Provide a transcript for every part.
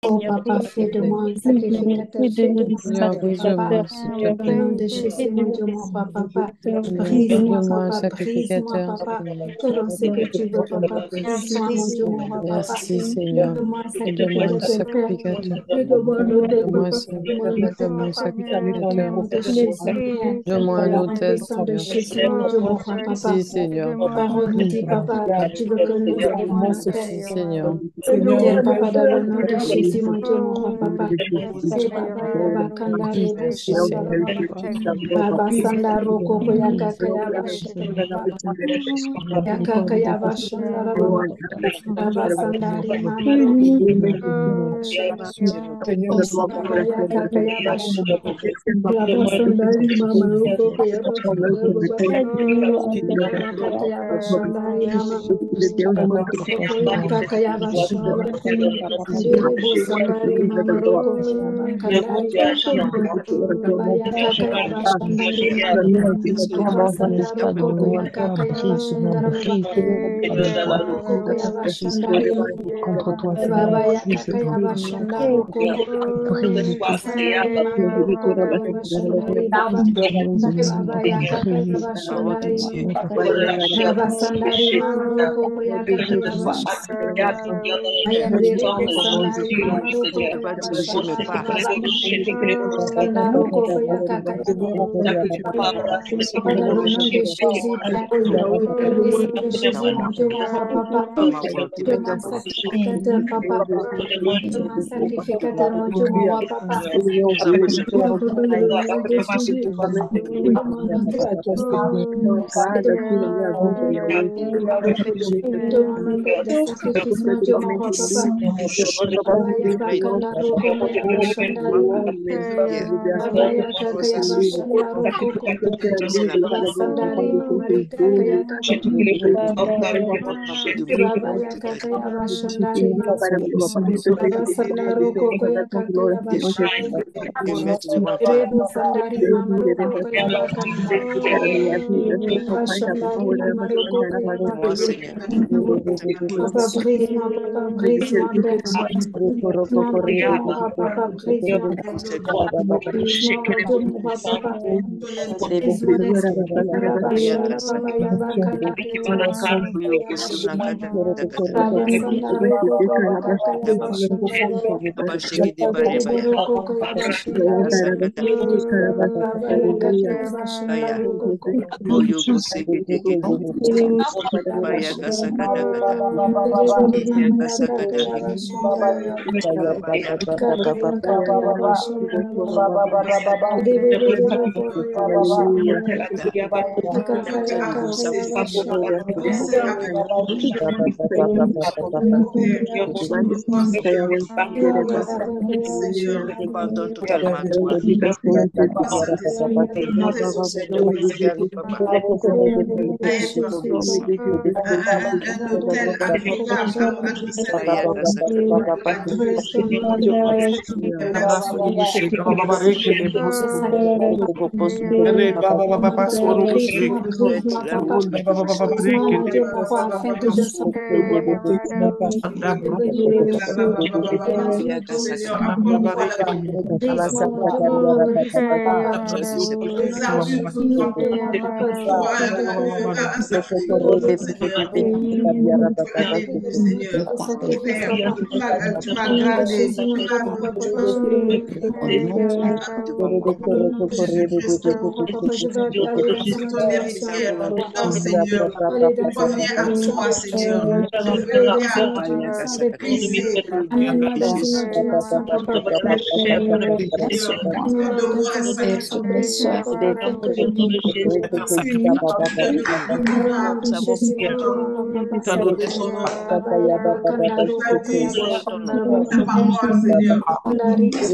Oh papa, fais de moi un sacrificateur, fais de moi un Seigneur, sacrificateur. brise-moi, s'il te Au plaît. nom de Jésus, mon Dieu, mon papa, papa. Seigneur, Brise-moi, fais-de-moi un papa, brise-moi, sacrificateur. papa. Selon ce que tu veux, papa. Brise-moi, mon Dieu, mon roi, papa. Merci, Fais Seigneur. de moi un Fais-de-moi un sacrificateur, Père. sacrificateur. Fais de moi un autel, Fais-de-moi un papa. Fais-moi un autel, fais-de-moi un papa. Au sacrificateur. nom de Jésus, Père. Fais-moi un Par le autel, sang de Seigneur. Jésus, mon Dieu, mon roi, papa. Si, Seigneur. Ta parole nous dit, papa, tu veux que nous élèvions la terre. Si, Seigneur. Terre, papa, dans le nom de Jésus, mon Dieu, mon roi, papa. Eh, papa, yaba, kanda, rebo, Si, shanda, Seigneur. baba, sanda, roko, koyaka, kayaba, shanda, yaka, kayaba, shanda, baba, baba, sanda, rimama, roko, koyaba, shanda, o sanda, yaka, kayaba, shanda, baba, sanda, rimama, roko, koyaba, shanda, baba, yaka, kayaba, shanda, rimama, roko, yaka, kayaba, shanda, Derebo sandari mama roko koyaba kandari baba yaka kayaba shandari mama baba sandaro koko yaka kayaba shandara baba baba roko koyaba shandari baba yaka kayaba shandaro koko baba sandari mama roko koyaba shandari baba baba yaka kayaba shandari mama baba sandari mama roko koyaka kayaba shandari Ayarrebo sandari mama roko koyaba shandari baba sandaro koko yaka kayaba dans le nom de Jésus, Père, par le sang de Jésus, mon Dieu, mon roi, papa, fais-moi un sacrificateur, papa, fais-moi un sacrificateur, mon Dieu, mon roi, papa, fais-moi, papa, dans le nom de Jésus, fais-moi un autel, fais-moi un autel de sacrifice, mon Dieu, mon roi, papa, Baba Yaba Kandaro Koko Yaba Shandari Baba Yaka Kayaba Shandaro Koko Baba Sandari Mama Rika Kayaka Baba Yaka Kayaba Shandari Baba Sandaro Koko Yaka Kayaba Shandari Rebo Sandari Mama Roko Yaba Kandari Baba Shandari Mama Roko Yaba Papa brise-moi, Père. Brise-moi, mon Dieu, mon roi, papa, brise-moi. Brise-moi, mon Dieu, mon roi, papa. Brise-moi, Baba Shanda, Baba Yaba Kanda, Yaba Shanda, Yaba Shanda. Baba Sanda, Roko, Yaka, Yaba Shanda, Baba. Bebe Roko, Yaba Shanda, Baba Yaka, Yaba Shanda, Roko. Bebe Yaka, Yaba Shanda, Kaka Yaka, Yaba Shanda, Baba. Bebe Roko, Yaba Shanda, Pardonne totalement à toi. Regarde, papa. Jésus, un hôtel agréable, afin que je sois tu m'as gardé. Non, Seigneur, on revient à toi, Seigneur. On revient à toi, brisé. Donne-moi un sacrificateur. Ta parole, Seigneur.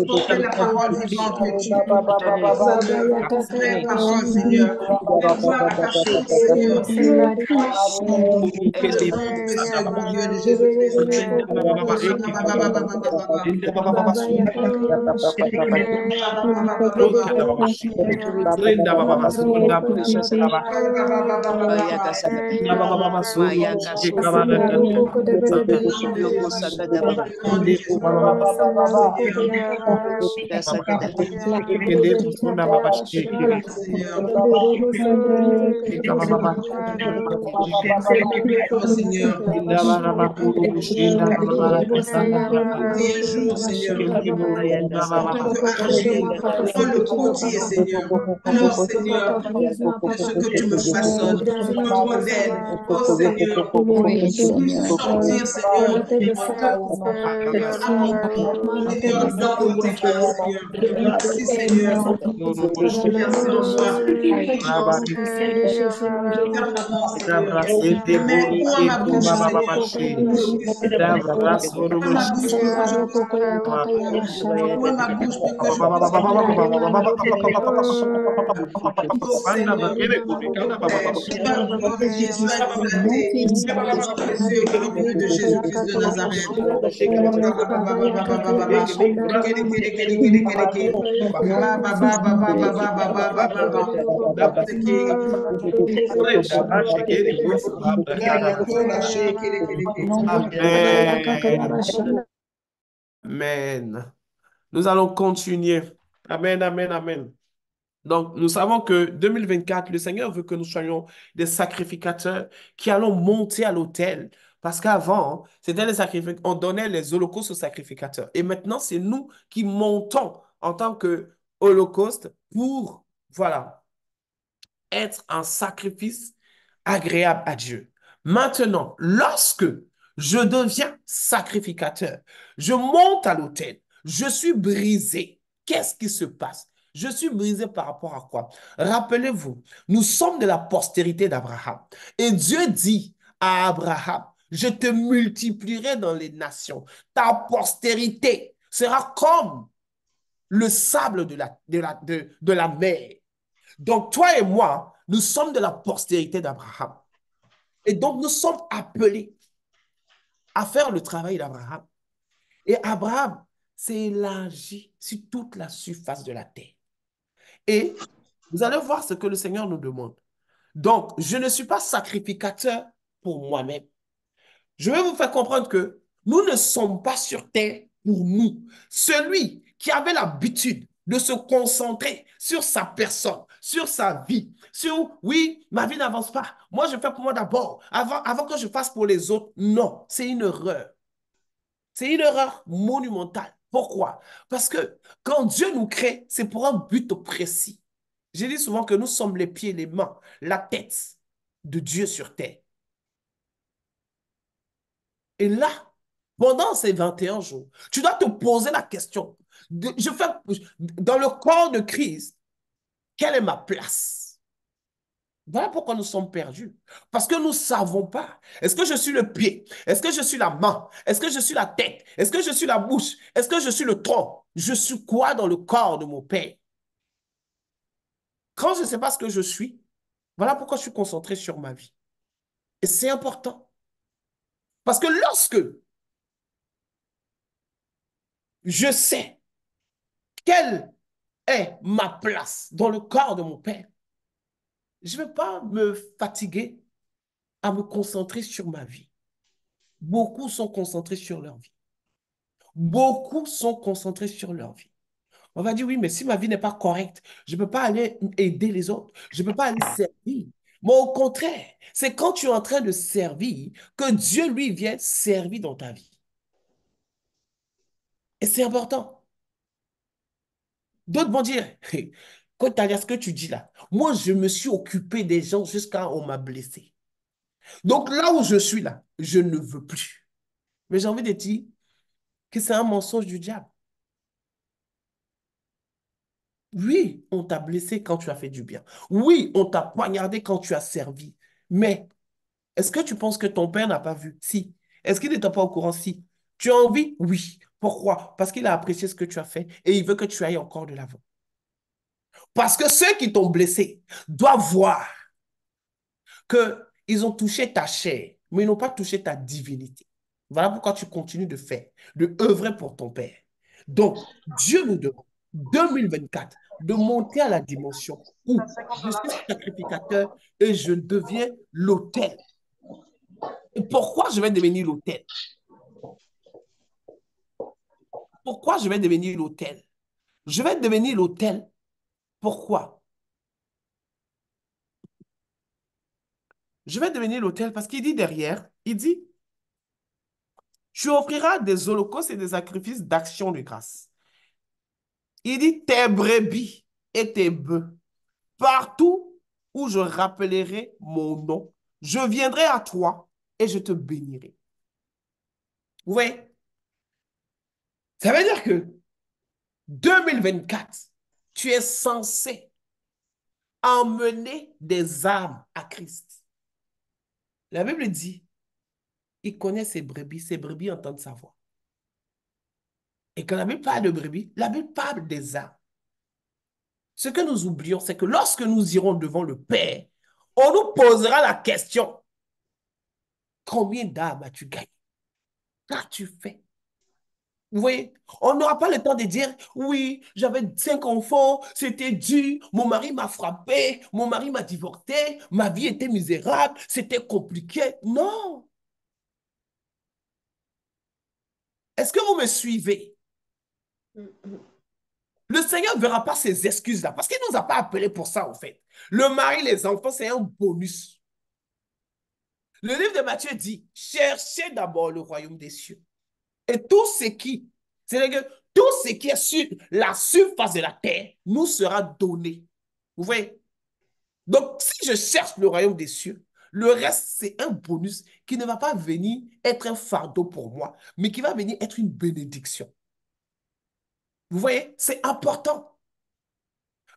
Tu es la parole vivante que tu es. Vraie parole, Seigneur. Gloire à ta parole, Seigneur. Seigneur, mon Dieu de Jésus-Christ. Jésus. Seigneur, Seigneur. Oh Seigneur, un jour, Seigneur, tu peux agir dans le côté, Seigneur. Alors, Seigneur, ce que tu me façonnes, notre modèle, oh Seigneur, Oui, je veux Seigneur. sortir, Seigneur, Seigneur, dans ton état, Seigneur. Merci, Seigneur. Merci, mon roi. Ferme-moi, Seigneur. Et mets où à ma bouche, Seigneur, pour que je puisse ferme ma bouche pour que je puisse parler. Ouvre ma bouche pour que je puisse oh Seigneur, sois ma premier, sois ma maté, par le nom de Jésus, par le nom de Jésus-Christ de Nazareth. Amen. Amen. Nous allons continuer. Amen, amen, amen. Donc, nous savons que 2024, le Seigneur veut que nous soyons des sacrificateurs qui allons monter à l'autel. Parce qu'avant, c'était les sacrificateurs, on donnait les holocaustes aux sacrificateurs. Et maintenant, c'est nous qui montons en tant que holocauste pour, voilà, être un sacrifice agréable à Dieu. Maintenant, lorsque je deviens sacrificateur, je monte à l'autel, je suis brisé. Qu'est-ce qui se passe? Je suis brisé par rapport à quoi? Rappelez-vous, nous sommes de la postérité d'Abraham. Et Dieu dit à Abraham, je te multiplierai dans les nations. Ta postérité sera comme le sable de la mer. Donc, toi et moi, nous sommes de la postérité d'Abraham. Et donc, nous sommes appelés à faire le travail d'Abraham. Et Abraham s'est élargi sur toute la surface de la terre. Et vous allez voir ce que le Seigneur nous demande. Donc, je ne suis pas sacrificateur pour moi-même. Je vais vous faire comprendre que nous ne sommes pas sur terre pour nous. Celui qui avait l'habitude de se concentrer sur sa personne, sur sa vie, sur, oui, ma vie n'avance pas. Moi, je fais pour moi d'abord, avant que je fasse pour les autres. Non, c'est une erreur. C'est une erreur monumentale. Pourquoi? Parce que quand Dieu nous crée, c'est pour un but précis. J'ai dit souvent que nous sommes les pieds, les mains, la tête de Dieu sur terre. Et là, pendant ces 21 jours, tu dois te poser la question. Dans le corps de Christ, quelle est ma place? Voilà pourquoi nous sommes perdus. Parce que nous ne savons pas. Est-ce que je suis le pied? Est-ce que je suis la main? Est-ce que je suis la tête? Est-ce que je suis la bouche? Est-ce que je suis le tronc? Je suis quoi dans le corps de mon Père? Quand je ne sais pas ce que je suis, voilà pourquoi je suis concentré sur ma vie. Et c'est important. Parce que lorsque je sais quelle est ma place dans le corps de mon Père, je ne vais pas me fatiguer à me concentrer sur ma vie. Beaucoup sont concentrés sur leur vie. Beaucoup sont concentrés sur leur vie. On va dire, oui, mais si ma vie n'est pas correcte, je ne peux pas aller aider les autres. Je ne peux pas aller servir. Mais au contraire, c'est quand tu es en train de servir que Dieu, lui, vient servir dans ta vie. Et c'est important. D'autres vont dire, quand tu as ce que tu dis là, moi, je me suis occupé des gens jusqu'à on m'a blessé. Donc là où je suis là, je ne veux plus. Mais j'ai envie de dire que c'est un mensonge du diable. Oui, on t'a blessé quand tu as fait du bien. Oui, on t'a poignardé quand tu as servi. Mais est-ce que tu penses que ton père n'a pas vu? Si. Est-ce qu'il n'était pas au courant? Si. Tu as envie? Oui. Pourquoi? Parce qu'il a apprécié ce que tu as fait et il veut que tu ailles encore de l'avant. Parce que ceux qui t'ont blessé doivent voir qu'ils ont touché ta chair, mais ils n'ont pas touché ta divinité. Voilà pourquoi tu continues de faire, de œuvrer pour ton Père. Donc, Dieu nous demande, 2024, de monter à la dimension où je suis sacrificateur et je deviens l'autel. Et pourquoi je vais devenir l'autel? pourquoi je vais devenir l'autel? Je vais devenir l'autel. Pourquoi? Je vais devenir l'autel parce qu'il dit derrière, il dit, tu offriras des holocaustes et des sacrifices d'action de grâce. Il dit, tes brebis et tes bœufs, partout où je rappellerai mon nom, je viendrai à toi et je te bénirai. Vous voyez? Ça veut dire que 2024, tu es censé emmener des âmes à Christ. La Bible dit, il connaît ses brebis entendent sa voix. Et quand la Bible parle de brebis, la Bible parle des âmes. Ce que nous oublions, c'est que lorsque nous irons devant le Père, on nous posera la question, combien d'âmes as-tu gagné? Qu'as-tu fait? Vous voyez, on n'aura pas le temps de dire, oui, j'avais 5 enfants, c'était dur, mon mari m'a frappé, mon mari m'a divorcé, ma vie était misérable, c'était compliqué. Non. Est-ce que vous me suivez? Le Seigneur ne verra pas ces excuses-là parce qu'il ne nous a pas appelés pour ça, en fait. Le mari, les enfants, c'est un bonus. Le livre de Matthieu dit, cherchez d'abord le royaume des cieux. Et tout ce qui, c'est-à-dire que tout ce qui est sur la surface de la terre nous sera donné. Vous voyez? Donc, si je cherche le royaume des cieux, le reste, c'est un bonus qui ne va pas venir être un fardeau pour moi, mais qui va venir être une bénédiction. Vous voyez? C'est important.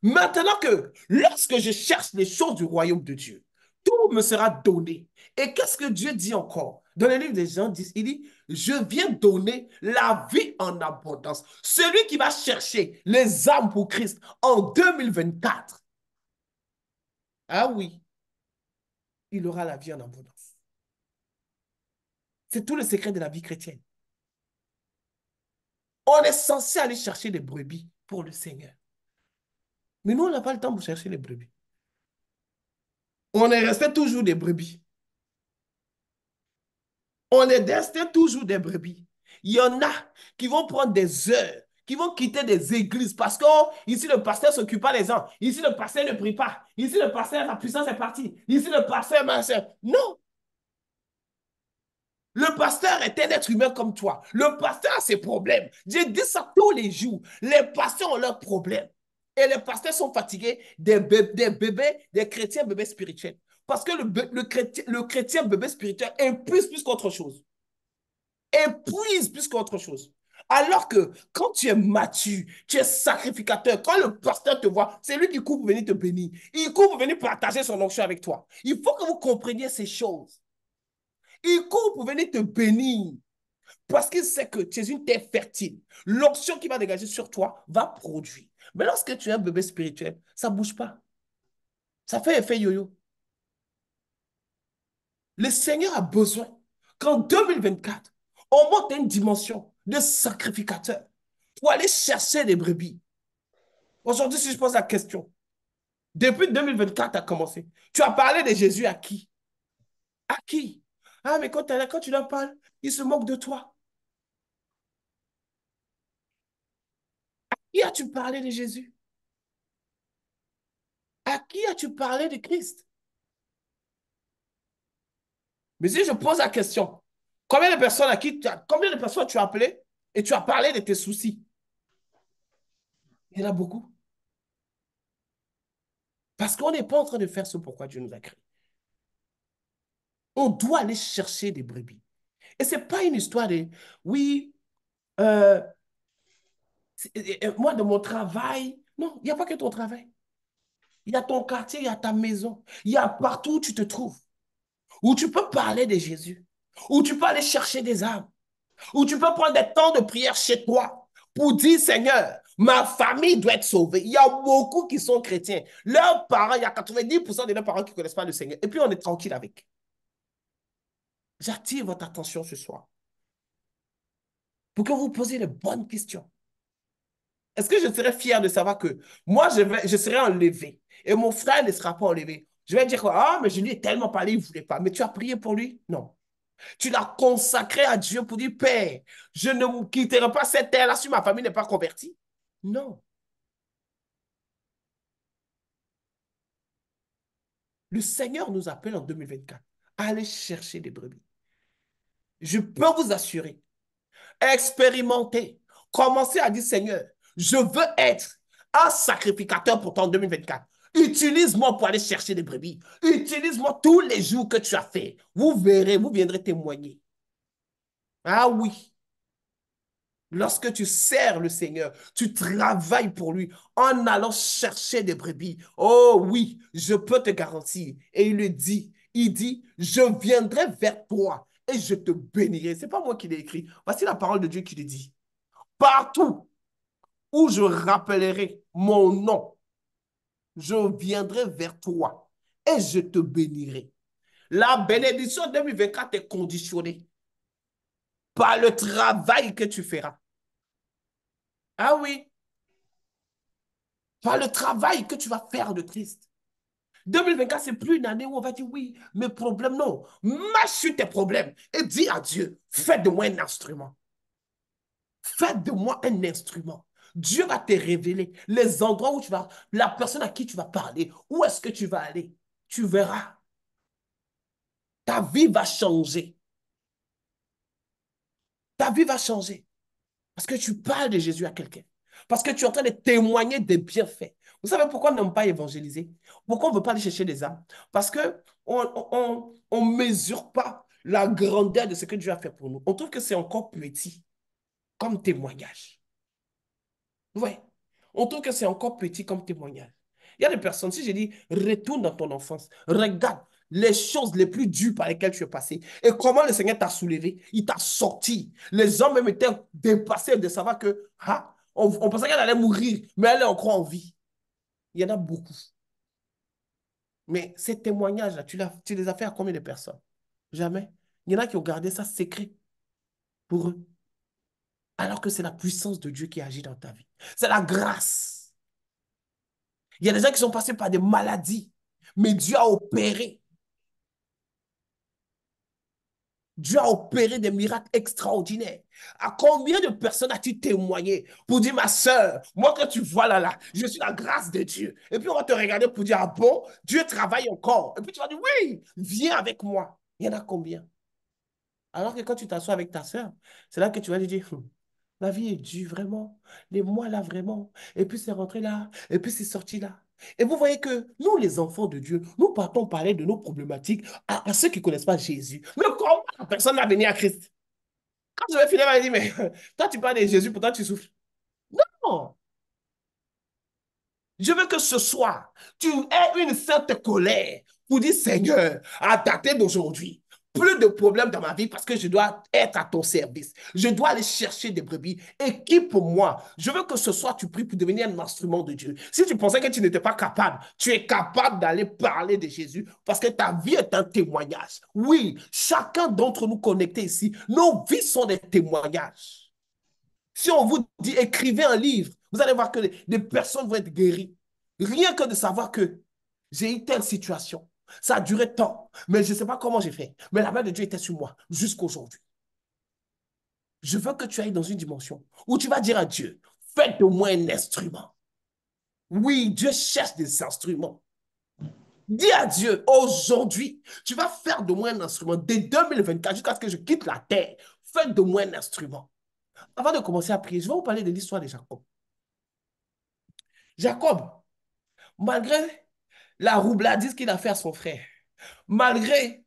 Maintenant que lorsque je cherche les choses du royaume de Dieu, tout me sera donné. Et qu'est-ce que Dieu dit encore? Dans le livre des Jean, il dit, je viens donner la vie en abondance. Celui qui va chercher les âmes pour Christ en 2024, ah oui, il aura la vie en abondance. C'est tout le secret de la vie chrétienne. On est censé aller chercher des brebis pour le Seigneur. Mais nous, on n'a pas le temps pour chercher les brebis. On est resté toujours des brebis. On est resté toujours des brebis. Il y en a qui vont prendre des heures, qui vont quitter des églises parce que ici le pasteur ne s'occupe pas des gens. Ici le pasteur ne prie pas. Ici le pasteur, la puissance est partie. Ici le pasteur, ma soeur. Non. Le pasteur est un être humain comme toi. Le pasteur a ses problèmes. J'ai dit ça tous les jours. Les pasteurs ont leurs problèmes. Et les pasteurs sont fatigués des bébés, des chrétiens bébés spirituels. Parce que le chrétien bébé spirituel épuise plus qu'autre chose. Épuise plus qu'autre chose. Alors que quand tu es mature, tu es sacrificateur, quand le pasteur te voit, c'est lui qui court pour venir te bénir. Il court pour venir partager son onction avec toi. Il faut que vous compreniez ces choses. Il court pour venir te bénir. Parce qu'il sait que tu es une terre fertile. L'onction qui va dégager sur toi va produire. Mais lorsque tu es un bébé spirituel, ça ne bouge pas. Ça fait effet yo-yo. Le Seigneur a besoin qu'en 2024, on monte à une dimension de sacrificateur pour aller chercher des brebis. Aujourd'hui, si je pose la question, depuis 2024 a commencé, tu as parlé de Jésus à qui? À qui? Ah, mais quand tu leur parles, ils se moquent de toi. À qui as-tu parlé de Jésus? À qui as-tu parlé de Christ? Mais si je pose la question, combien de personnes tu as appelé et tu as parlé de tes soucis? Il y en a beaucoup. Parce qu'on n'est pas en train de faire ce pourquoi Dieu nous a créés. On doit aller chercher des brebis. Et ce n'est pas une histoire de, oui, moi, de mon travail. Non, il n'y a pas que ton travail. Il y a ton quartier, il y a ta maison. Il y a partout où tu te trouves. Où tu peux parler de Jésus. Où tu peux aller chercher des âmes. Où tu peux prendre des temps de prière chez toi pour dire, Seigneur, ma famille doit être sauvée. Il y a beaucoup qui sont chrétiens. Leurs parents, il y a 90% de leurs parents qui ne connaissent pas le Seigneur. Et puis, on est tranquille avec. J'attire votre attention ce soir pour que vous posiez les bonnes questions. Est-ce que je serais fier de savoir que moi, je serai enlevé et mon frère ne sera pas enlevé? Je vais dire, ah, mais je lui ai tellement parlé, il ne voulait pas. Mais tu as prié pour lui? Non. Tu l'as consacré à Dieu pour dire, Père, je ne me quitterai pas cette terre-là si ma famille n'est pas convertie. Non. Le Seigneur nous appelle en 2024 à aller chercher des brebis. Je peux vous assurer, expérimenter, commencer à dire, Seigneur, je veux être un sacrificateur pour toi en 2024. Utilise-moi pour aller chercher des brebis. Utilise-moi tous les jours que tu as fait. Vous verrez, vous viendrez témoigner. Ah oui. Lorsque tu sers le Seigneur, tu travailles pour lui en allant chercher des brebis. Oh oui, je peux te garantir. Et il dit, je viendrai vers toi et je te bénirai. Ce n'est pas moi qui l'ai écrit. Voici la parole de Dieu qui le dit. Partout où je rappellerai mon nom, je viendrai vers toi et je te bénirai. La bénédiction 2024 est conditionnée par le travail que tu feras. Ah oui, par le travail que tu vas faire de Christ. 2024, ce n'est plus une année où on va dire oui, mes problèmes, non. Marche sur tes problèmes et dis à Dieu, fais de moi un instrument. Fais de moi un instrument. Dieu va te révéler les endroits où tu vas, la personne à qui tu vas parler, où est-ce que tu vas aller. Tu verras. Ta vie va changer. Ta vie va changer. Parce que tu parles de Jésus à quelqu'un. Parce que tu es en train de témoigner des bienfaits. Vous savez pourquoi on n'aime pas évangéliser? Pourquoi on ne veut pas aller chercher des âmes? Parce qu'on ne mesure pas la grandeur de ce que Dieu a fait pour nous. On trouve que c'est encore petit comme témoignage. Ouais. On trouve que c'est encore petit comme témoignage. Il y a des personnes, si je dis, retourne dans ton enfance, regarde les choses les plus dures par lesquelles tu es passé et comment le Seigneur t'a soulevé, il t'a sorti. Les hommes même étaient dépassés de savoir que, on pensait qu'elle allait mourir, mais elle est encore en vie. Il y en a beaucoup. Mais ces témoignages-là, tu les as fait à combien de personnes? Jamais. Il y en a qui ont gardé ça secret pour eux. Alors que c'est la puissance de Dieu qui agit dans ta vie. C'est la grâce. Il y a des gens qui sont passés par des maladies, mais Dieu a opéré. Dieu a opéré des miracles extraordinaires. À combien de personnes as-tu témoigné pour dire, ma soeur, moi que tu vois là, je suis la grâce de Dieu. Et puis on va te regarder pour dire, ah bon, Dieu travaille encore. Et puis tu vas dire, oui, viens avec moi. Il y en a combien? Alors que quand tu t'assois avec ta soeur, c'est là que tu vas lui dire, la vie est dure, vraiment. Les mois, là, vraiment. Et puis, c'est rentré là. Et puis, c'est sorti là. Et vous voyez que nous, les enfants de Dieu, nous partons parler de nos problématiques à ceux qui ne connaissent pas Jésus. Mais comment la personne va venir à Christ? Quand je vais finir, elle va dire, mais toi, tu parles de Jésus, pourtant tu souffres. Non. Je veux que ce soir, tu aies une sainte colère pour dire, Seigneur, à dater d'aujourd'hui, plus de problèmes dans ma vie parce que je dois être à ton service. Je dois aller chercher des brebis. Équipe-moi. Je veux que ce soir, tu pries pour devenir un instrument de Dieu. Si tu pensais que tu n'étais pas capable, tu es capable d'aller parler de Jésus parce que ta vie est un témoignage. Oui, chacun d'entre nous connectés ici, nos vies sont des témoignages. Si on vous dit écrivez un livre, vous allez voir que des personnes vont être guéries. Rien que de savoir que j'ai eu telle situation. Ça a duré tant, mais je ne sais pas comment j'ai fait. Mais la main de Dieu était sur moi jusqu'à aujourd'hui. Je veux que tu ailles dans une dimension où tu vas dire à Dieu, faites de moi un instrument. Oui, Dieu cherche des instruments. Dis à Dieu, aujourd'hui, tu vas faire de moi un instrument dès 2024 jusqu'à ce que je quitte la terre. Faites de moi un instrument. Avant de commencer à prier, je vais vous parler de l'histoire de Jacob. Jacob, malgré la roubladise qu'il a fait à son frère, malgré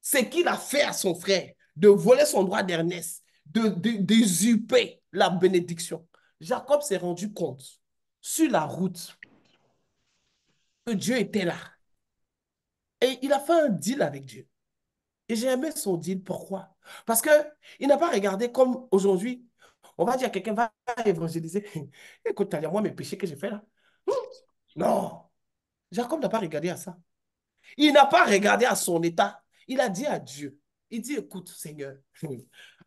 ce qu'il a fait à son frère, de voler son droit d'ernest, d'usurper la bénédiction, Jacob s'est rendu compte sur la route que Dieu était là. Et il a fait un deal avec Dieu. Et j'ai aimé son deal. Pourquoi? Parce qu'il n'a pas regardé comme aujourd'hui, on va dire à quelqu'un, va évangéliser. Écoute, Talia, moi, mes péchés que j'ai fait là. Non. Jacob n'a pas regardé à ça. Il n'a pas regardé à son état. Il a dit à Dieu. Il dit, écoute, Seigneur,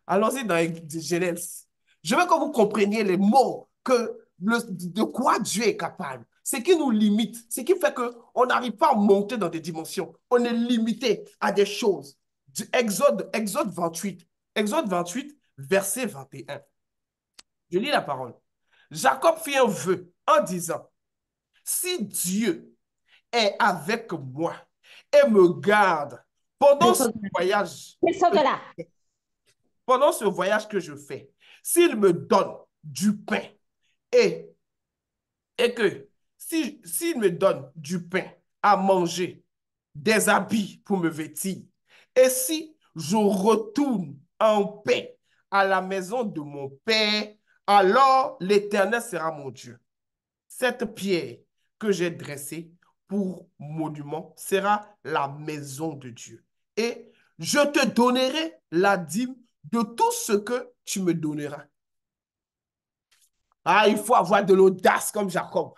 allons-y dans Genèse. Je veux que vous compreniez les mots de quoi Dieu est capable. Ce qui nous limite, ce qui fait qu'on n'arrive pas à monter dans des dimensions. On est limité à des choses. Exode 28. Exode 28, verset 21. Je lis la parole. Jacob fit un vœu en disant, si Dieu est avec moi et me garde pendant ce voyage, que je fais, s'il me donne du pain et que s'il me donne du pain à manger, des habits pour me vêtir, et si je retourne en paix à la maison de mon père, alors l'Éternel sera mon Dieu. Cette pierre que j'ai dressée pour monument sera la maison de Dieu. Et je te donnerai la dîme de tout ce que tu me donneras. Ah, il faut avoir de l'audace comme Jacob.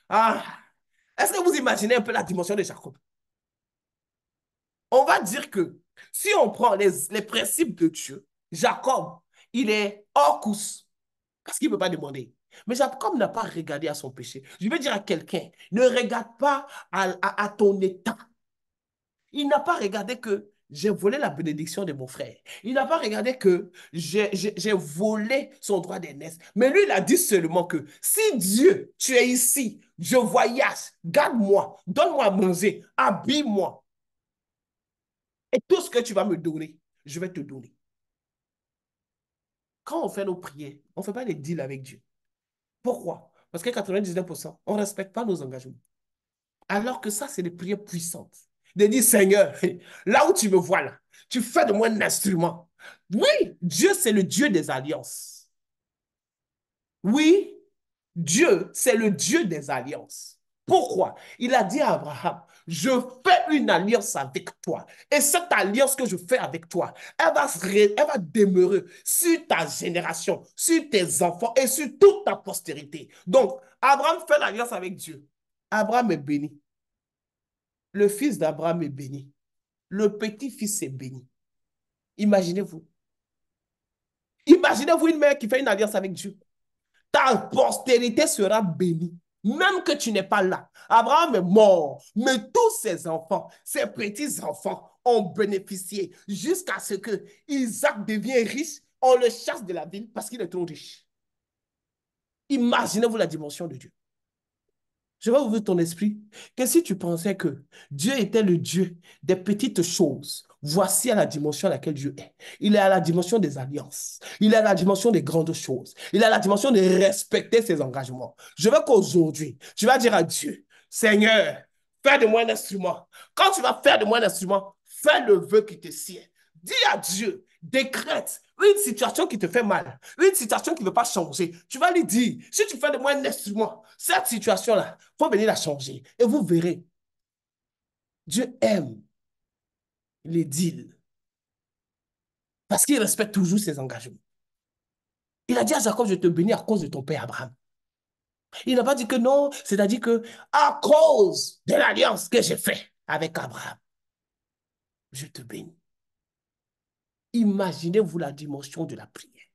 Ah, est-ce que vous imaginez un peu la dimension de Jacob? On va dire que si on prend les principes de Dieu, Jacob, il est hors course parce qu'il ne peut pas demander. Mais Jacob n'a pas regardé à son péché. Je vais dire à quelqu'un, ne regarde pas à ton état. Il n'a pas regardé que j'ai volé la bénédiction de mon frère. Il n'a pas regardé que j'ai volé son droit d'aînesse. Mais lui, il a dit seulement que si Dieu, tu es ici, je voyage, garde-moi, donne-moi à manger, habille-moi. Et tout ce que tu vas me donner, je vais te donner. Quand on fait nos prières, on ne fait pas des deals avec Dieu. Pourquoi? Parce que 99%, on ne respecte pas nos engagements. Alors que ça, c'est des prières puissantes. De dire, Seigneur, là où tu me vois là, tu fais de moi un instrument. Oui, Dieu, c'est le Dieu des alliances. Oui, Dieu, c'est le Dieu des alliances. Pourquoi? Il a dit à Abraham, je fais une alliance avec toi. Et cette alliance que je fais avec toi, elle va demeurer sur ta génération, sur tes enfants et sur toute ta postérité. Donc, Abraham fait l'alliance avec Dieu. Abraham est béni. Le fils d'Abraham est béni. Le petit-fils est béni. Imaginez-vous. Imaginez-vous une mère qui fait une alliance avec Dieu. Ta postérité sera bénie. Même que tu n'es pas là. Abraham est mort. Mais tous ses enfants, ses petits-enfants ont bénéficié jusqu'à ce que Isaac devienne riche. On le chasse de la ville parce qu'il est trop riche. Imaginez-vous la dimension de Dieu. Je vais ouvrir ton esprit que si tu pensais que Dieu était le Dieu des petites choses, voici à la dimension à laquelle Dieu est. Il est à la dimension des alliances. Il est à la dimension des grandes choses. Il est à la dimension de respecter ses engagements. Je veux qu'aujourd'hui, tu vas dire à Dieu, Seigneur, fais de moi un instrument. Quand tu vas faire de moi un instrument, fais le vœu qui te sied. Dis à Dieu, décrète une situation qui te fait mal, une situation qui ne veut pas changer. Tu vas lui dire, si tu fais de moi un instrument, cette situation-là, il faut venir la changer. Et vous verrez, Dieu aime les deals parce qu'il respecte toujours ses engagements. Il a dit à Jacob, je te bénis à cause de ton père Abraham. Il n'a pas dit que non, c'est-à-dire que à cause de l'alliance que j'ai faite avec Abraham, je te bénis. Imaginez-vous la dimension de la prière.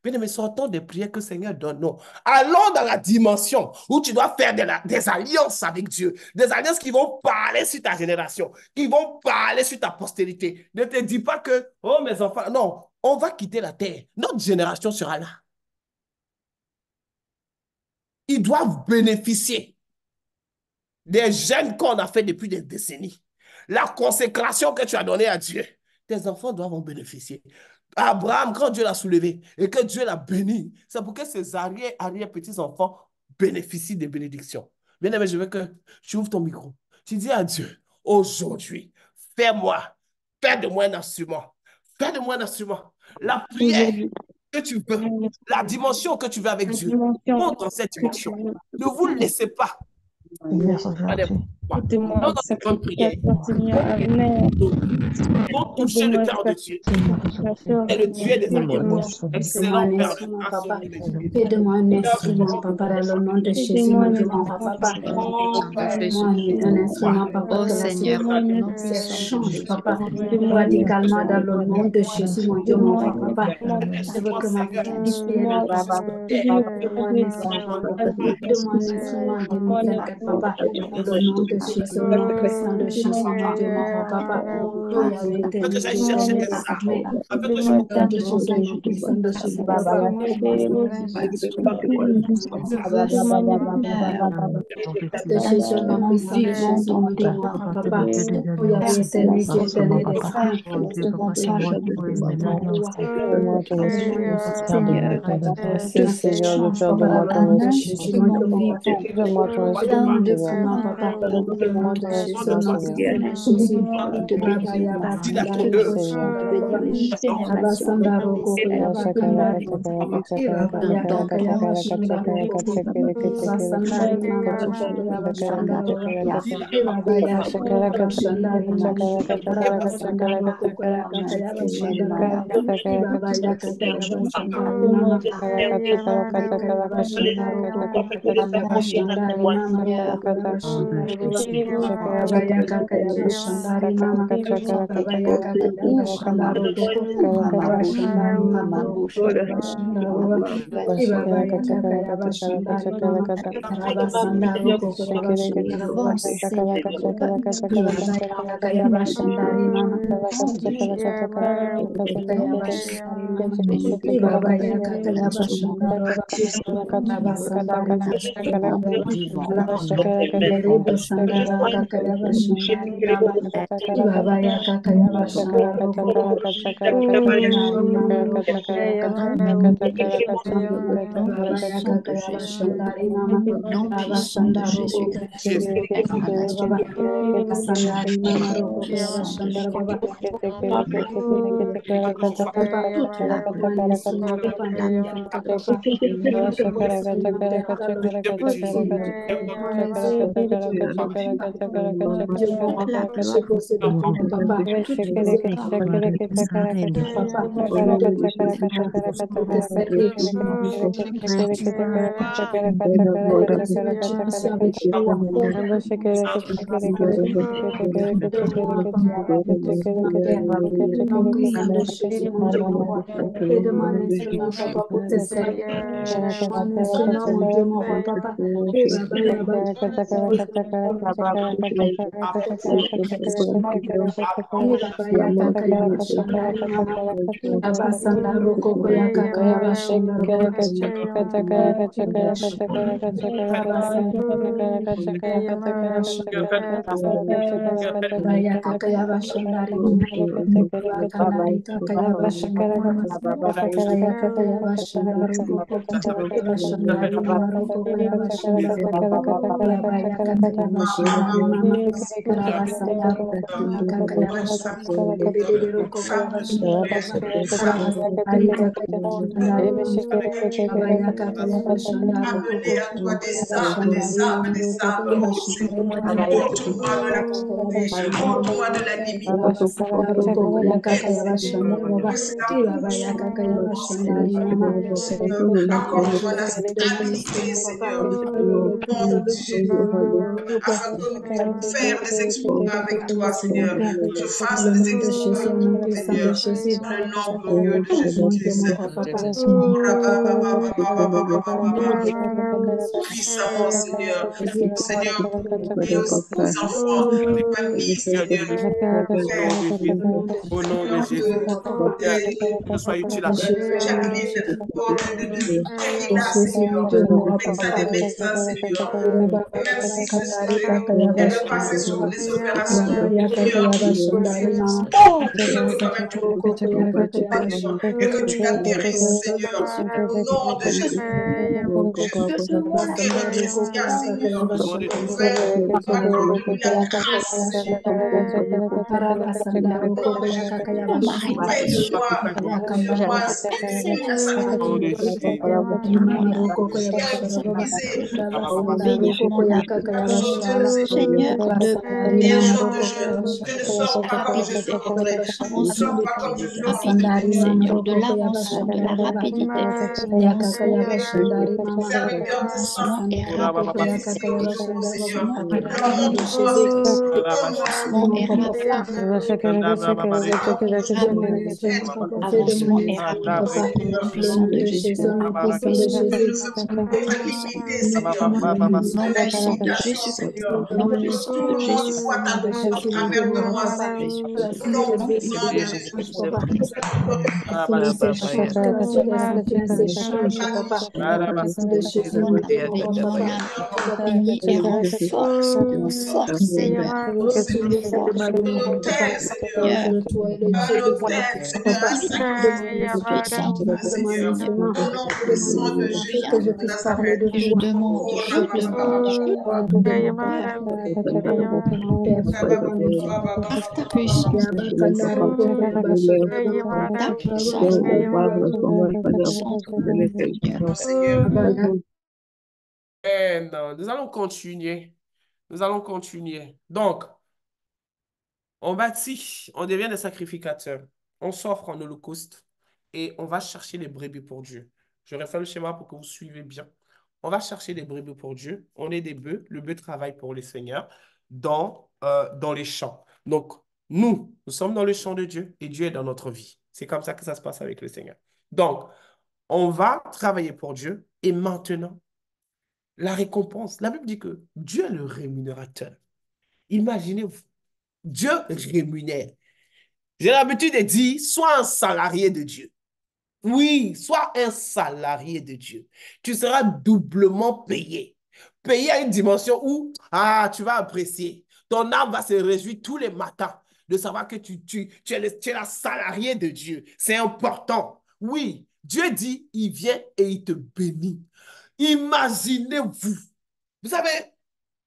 Bien aimé, sortons des prières que le Seigneur donne. Non. Allons dans la dimension où tu dois faire des alliances avec Dieu. Des alliances qui vont parler sur ta génération, qui vont parler sur ta postérité. Ne te dis pas que, oh mes enfants, non, on va quitter la terre. Notre génération sera là. Ils doivent bénéficier des gènes qu'on a fait depuis des décennies. La consécration que tu as donnée à Dieu. Tes enfants doivent en bénéficier. Abraham, quand Dieu l'a soulevé et que Dieu l'a béni, c'est pour que ses arrière-petits-enfants bénéficient des bénédictions. Bien aimé, je veux que tu ouvres ton micro. Tu dis à Dieu, aujourd'hui, fais de moi un instrument. Fais de moi un instrument. La prière que tu veux, la dimension que tu veux avec Dieu, monte dans cette dimension. Ne vous laissez pas. Écoutez-moi, Dans notre prière, pour toucher le cœur de Dieu. Et le Dieu des alliances. Excellent Père. Fais-de-moi un instrument, papa, dans le nom de Jésus, mon Dieu, mon papa. Moi, un instrument, papa, Oh Seigneur, change, papa, radicalement dans le nom de Jésus, mon Dieu, mon papa. Je veux que ma prière, papa, fais-de-moi un instrument, papa, fais-de-moi un instrument en 2024, papa, dans le nom de de Jésus, au nom puissant de Jésus, mon Dieu, mon roi, papa. Oh, il y a l'éternité, éternel, éternel. Au nom de Jésus, au nom puissant de Jésus, papa. Je veux, Seigneur, De Jésus, au nom simplement puissant de vivre Jésus, dans mon Dieu, ta mon roi, papa. grâce, Oh, il y a grâce de la l'éternité, force, éternel, grâce éternel. davantage Mon roi. Seigneur, Seigneur, change papa, mon au nom de âme, Jésus, mon Dieu, comment mon roi. vivre. Je demande de fondement, papa. Au nom de Jésus, au nom puissant de Jésus. Je te Baba bénis, Yaba je Sandari te Mama bénis Shandari les Baba générations des Sandaro Koko Yaba Sandari Baba Yaka dans ton Yaba nom. Shandaro Koko Baba Sandari Mama Koko Yaba Shandaro Baba Yaka Yaba Shandari Mama Baba Sandaro Koko Yaka Yaba Shandaro Baba Yaka Yaba Shandari Mama Yaka Yaba Shandaro Koko Baba Shandari Mama Koko Yaba Shandaro Baba Yaka Yaba Shandari Mama Baba Yaka Yaba Shandaro Koko Baba Shandari Mama Koko Yaba Shandaro Baba Yaka Yaba Shandari Mama Baba Sandaro Koko Yaba Shandaro Baba Yaka Yaba Shandari Mama Koko Yaba Shandari Mama Baba Yaka Yaba Shandaro Baba Sandari Mama Vivant, Reba Sandara Kakayaba Shandari Mama Ibaba Yaka Kayaba Shandaro Koko Sandari Mama Roko Baba Yaka sang de Kayaba Jésus, Shandari Mama au nom Baba puissant de Sandaro Jésus, Koko incarnation, Baba Sandari au Mama nom Roko Kayaba puissant de Shandara Jésus. Baba Papa, toute la douane, Seigneur, Papa, dans nos vies, Papa, toute bonne supplémentaire, toute bonne Dieu, mon roi, La papa, gloire, je pose devant toi, papa, toute toute l'honneur, Nazareth, papa, au nom de Jésus, mon Dieu, mon Saint-Esprit, je suis avec toi, oh, mon Père, au nom puissant de Jésus, mon Dieu, mon roi, et de mon instrument, papa, pour te servir, mon instrument, mon Dieu, mon roi, papa, et Baba, Yaba, et Baba, Yaka, Kayaba, Shandari, Mama, Baba, Sandaro, Koko, Yaka, Kayaba, Shandaro, Baba, Baba, Sandaro, Baya kakaya bashandari mama. Bakandari kakaya bashandari mama. Baya kakaya bashandari koko. Bashandari mama roko kaya bashandari. Baya kakaya bashandari mama. Rabasandaro kaya kakaya bashandari. Bidiri roko kaya bashandari. Rabasandari kakaya bashandari mama. Baya kakaya bashandaro koko. Appeler à toi des âmes, Bashandari mama roko kaya oh bashandari Seigneur. mama. Ôte-moi de la Baya kakaya pauvreté, bashandari ôte-moi mama. de la limite. Rabasandaro koko Et yakakaya Seigneur, bashandari baba. que cet amour Baba soit yakakaya bashandari mama. Seigneur. Accorde-moi la stabilité, Seigneur. Au nom de Jésus. Afin que nous puissions faire des exploits avec toi, Seigneur. Que tu fasses Le des nom de exploits Jésus, avec au toi, nom puissant de Seigneur. Jésus. Dans le nom glorieux de Mon Dieu, mon Jésus. roi, papa. Oh, Alléluia. puissamment, Seigneur. Jésus, Seigneur, pour mes enfants épanouis, Seigneur. Père, Nom de au Jésus. nom de Au Jésus, nom de mon Dieu, Jésus. mon roi, papa. Que soit Au nom utile de à Jésus, au nom de Jacqueline, Jésus. de De Kevina, Jésus, mon Seigneur. Dieu, mon roi, Médecin papa. des médecins, Seigneur. Baba Yaka Merci, Kandari Seigneur. Kaka Yaba Elle est passée Shandari sur Baba. les opérations Baba Yaka Seigneur. Yaba Shandari Mama. Oh, que Baba toi-même tu Sandaro Koko Yaka Yaba Seigneur, Shandari. et que tu la guérisses, Seigneur, au nom de Jésus. Baba Tout est Sandaro Koko requestia, Yaka Seigneur, Yaba Au nom de Shandari Jésus. Baba. accorde-lui la Yaka Yaba grâce, Shandari Mama. Baba Sandaro Koko Yaka Yaba Shandari. répète-toi, Yakandari enseigne à sa Au nom Mama. de communauté, Jésus. Mama Koko qui Yaba est Shandari Baba. utilisée Baba bénis Sandaro Koko mon Yaka âme. Yaba sauteuse, Shandari. Seigneur. Seigneur, Baba de Sandari Bien Mama sûr que Koko Yaba je ne Shandari. sors pas comme je rapidité, voudrais, je ne avancement sors Baba pas comme je de veux, rapidité, Basandari mama Seigneur, de roko koya l'avancement, de la bashandari baba. rapidité, Yaka avancement kaya et bashandari mama. serviteur de sang, avancement et Basandari roko koya rapidité, kakaya au bashandari baba. Seigneur. avancement et Au nom de rapidité, Jésus. avancement Mon et papa, fais rapidité, papa, avancement et fais de mon rapidité, instrument, papa, fais de mon avancement et instrument, rapidité, papa. au nom Le puissant nom de de Jésus, Jésus, au nom au nom puissant de puissant de Tu ne Jésus. nous Jésus, as au nom pas puissant de limité, Jésus, Seigneur. au nom Tu puissant de nous as Jésus, guidés, Seigneur. Dans Au nom le Nous nom puissant de voulons puissant Jésus. recevoir ta de gloire au Jésus, travers de Papa, moi, Au Seigneur. nom la Au nom Seigneur puissant de bénisse puissant de Jésus. davantage, Jésus. Papa. Nous t'adorons. Seigneur, sache que la situation des échanges, Papa. De Jésus, nous t'honorons, Papa. Témoignage de ton pays et renforce, Seigneur. Retire de cette malédiction, Papa. Car Seigneur, toi es le Dieu de grâce, Papa. au nom Demande, puissant de demande Seigneur. maintenant, Au nom puissant de que Viens je Jésus de puisse parler Nazareth. de et je toi. demande, je demande, Hors de Père, Père, sois béni. par ta puissance, Père, Yabakandare kore bashanda. par ta puissance, Abakandare puissance, Seigneur. Seigneur. Amen. Nous allons continuer. Nous allons continuer. Donc, on bâtit, on devient des sacrificateurs. On s'offre en holocauste et on va chercher les brebis pour Dieu. Je refais le schéma pour que vous suivez bien. On va chercher des brebis pour Dieu. On est des bœufs. Le bœuf travaille pour les seigneurs dans les champs. Donc, nous sommes dans le champ de Dieu et Dieu est dans notre vie. C'est comme ça que ça se passe avec le Seigneur. Donc, on va travailler pour Dieu et maintenant, la récompense. La Bible dit que Dieu est le rémunérateur. Imaginez-vous, Dieu rémunère. J'ai l'habitude de dire, sois un salarié de Dieu. Oui, sois un salarié de Dieu. Tu seras doublement payé. Payé à une dimension où, tu vas apprécier. Ton âme va se réjouir tous les matins de savoir que tu es la salarié de Dieu. C'est important. Oui, Dieu dit, il vient et il te bénit. Imaginez-vous. Vous savez,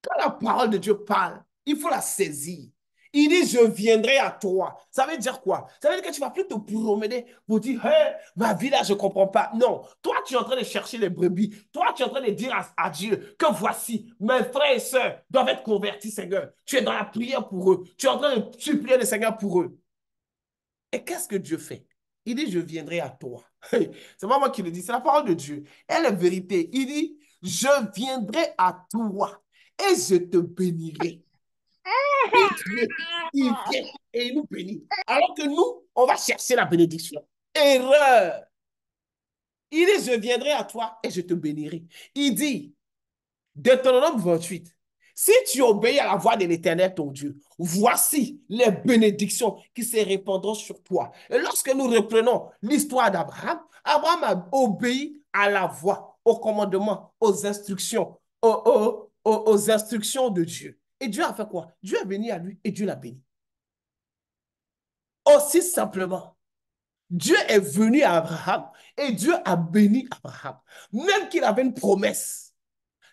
quand la parole de Dieu parle, il faut la saisir. Il dit, je viendrai à toi. Ça veut dire quoi? Ça veut dire que tu ne vas plus te promener pour dire, hey, ma vie là, je ne comprends pas. Non, toi, tu es en train de chercher les brebis. Toi, tu es en train de dire à Dieu que voici, mes frères et sœurs doivent être convertis, Seigneur. Tu es dans la prière pour eux. Tu es en train de supplier le Seigneur pour eux. Et qu'est-ce que Dieu fait? Il dit, je viendrai à toi. C'est pas moi qui le dis, c'est la parole de Dieu. Et la vérité, il dit, je viendrai à toi et je te bénirai. Et Dieu, il vient et il nous bénit. Alors que nous, on va chercher la bénédiction. Erreur. Il dit, je viendrai à toi et je te bénirai. Il dit, Deutéronome 28, si tu obéis à la voix de l'Éternel, ton Dieu, voici les bénédictions qui se répandront sur toi. Et lorsque nous reprenons l'histoire d'Abraham, Abraham a obéi à la voix, au commandement, aux instructions, aux instructions de Dieu. Et Dieu a fait quoi? Dieu est venu à lui et Dieu l'a béni. Aussi simplement, Dieu est venu à Abraham et Dieu a béni Abraham. Même qu'il avait une promesse.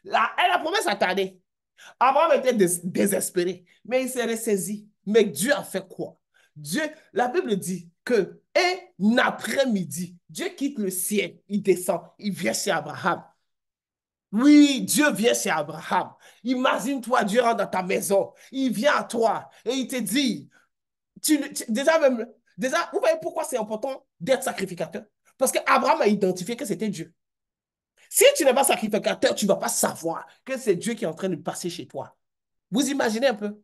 La promesse a tardé. Abraham était désespéré, mais il s'est ressaisi. Mais Dieu a fait quoi? Dieu, la Bible dit que un après-midi, Dieu quitte le ciel, il descend, il vient chez Abraham. Oui, Dieu vient chez Abraham. Imagine-toi, Dieu rentre dans ta maison, il vient à toi et il te dit, déjà, vous voyez pourquoi c'est important d'être sacrificateur? Parce qu'Abraham a identifié que c'était Dieu. Si tu n'es pas sacrificateur, tu ne vas pas savoir que c'est Dieu qui est en train de passer chez toi. Vous imaginez un peu?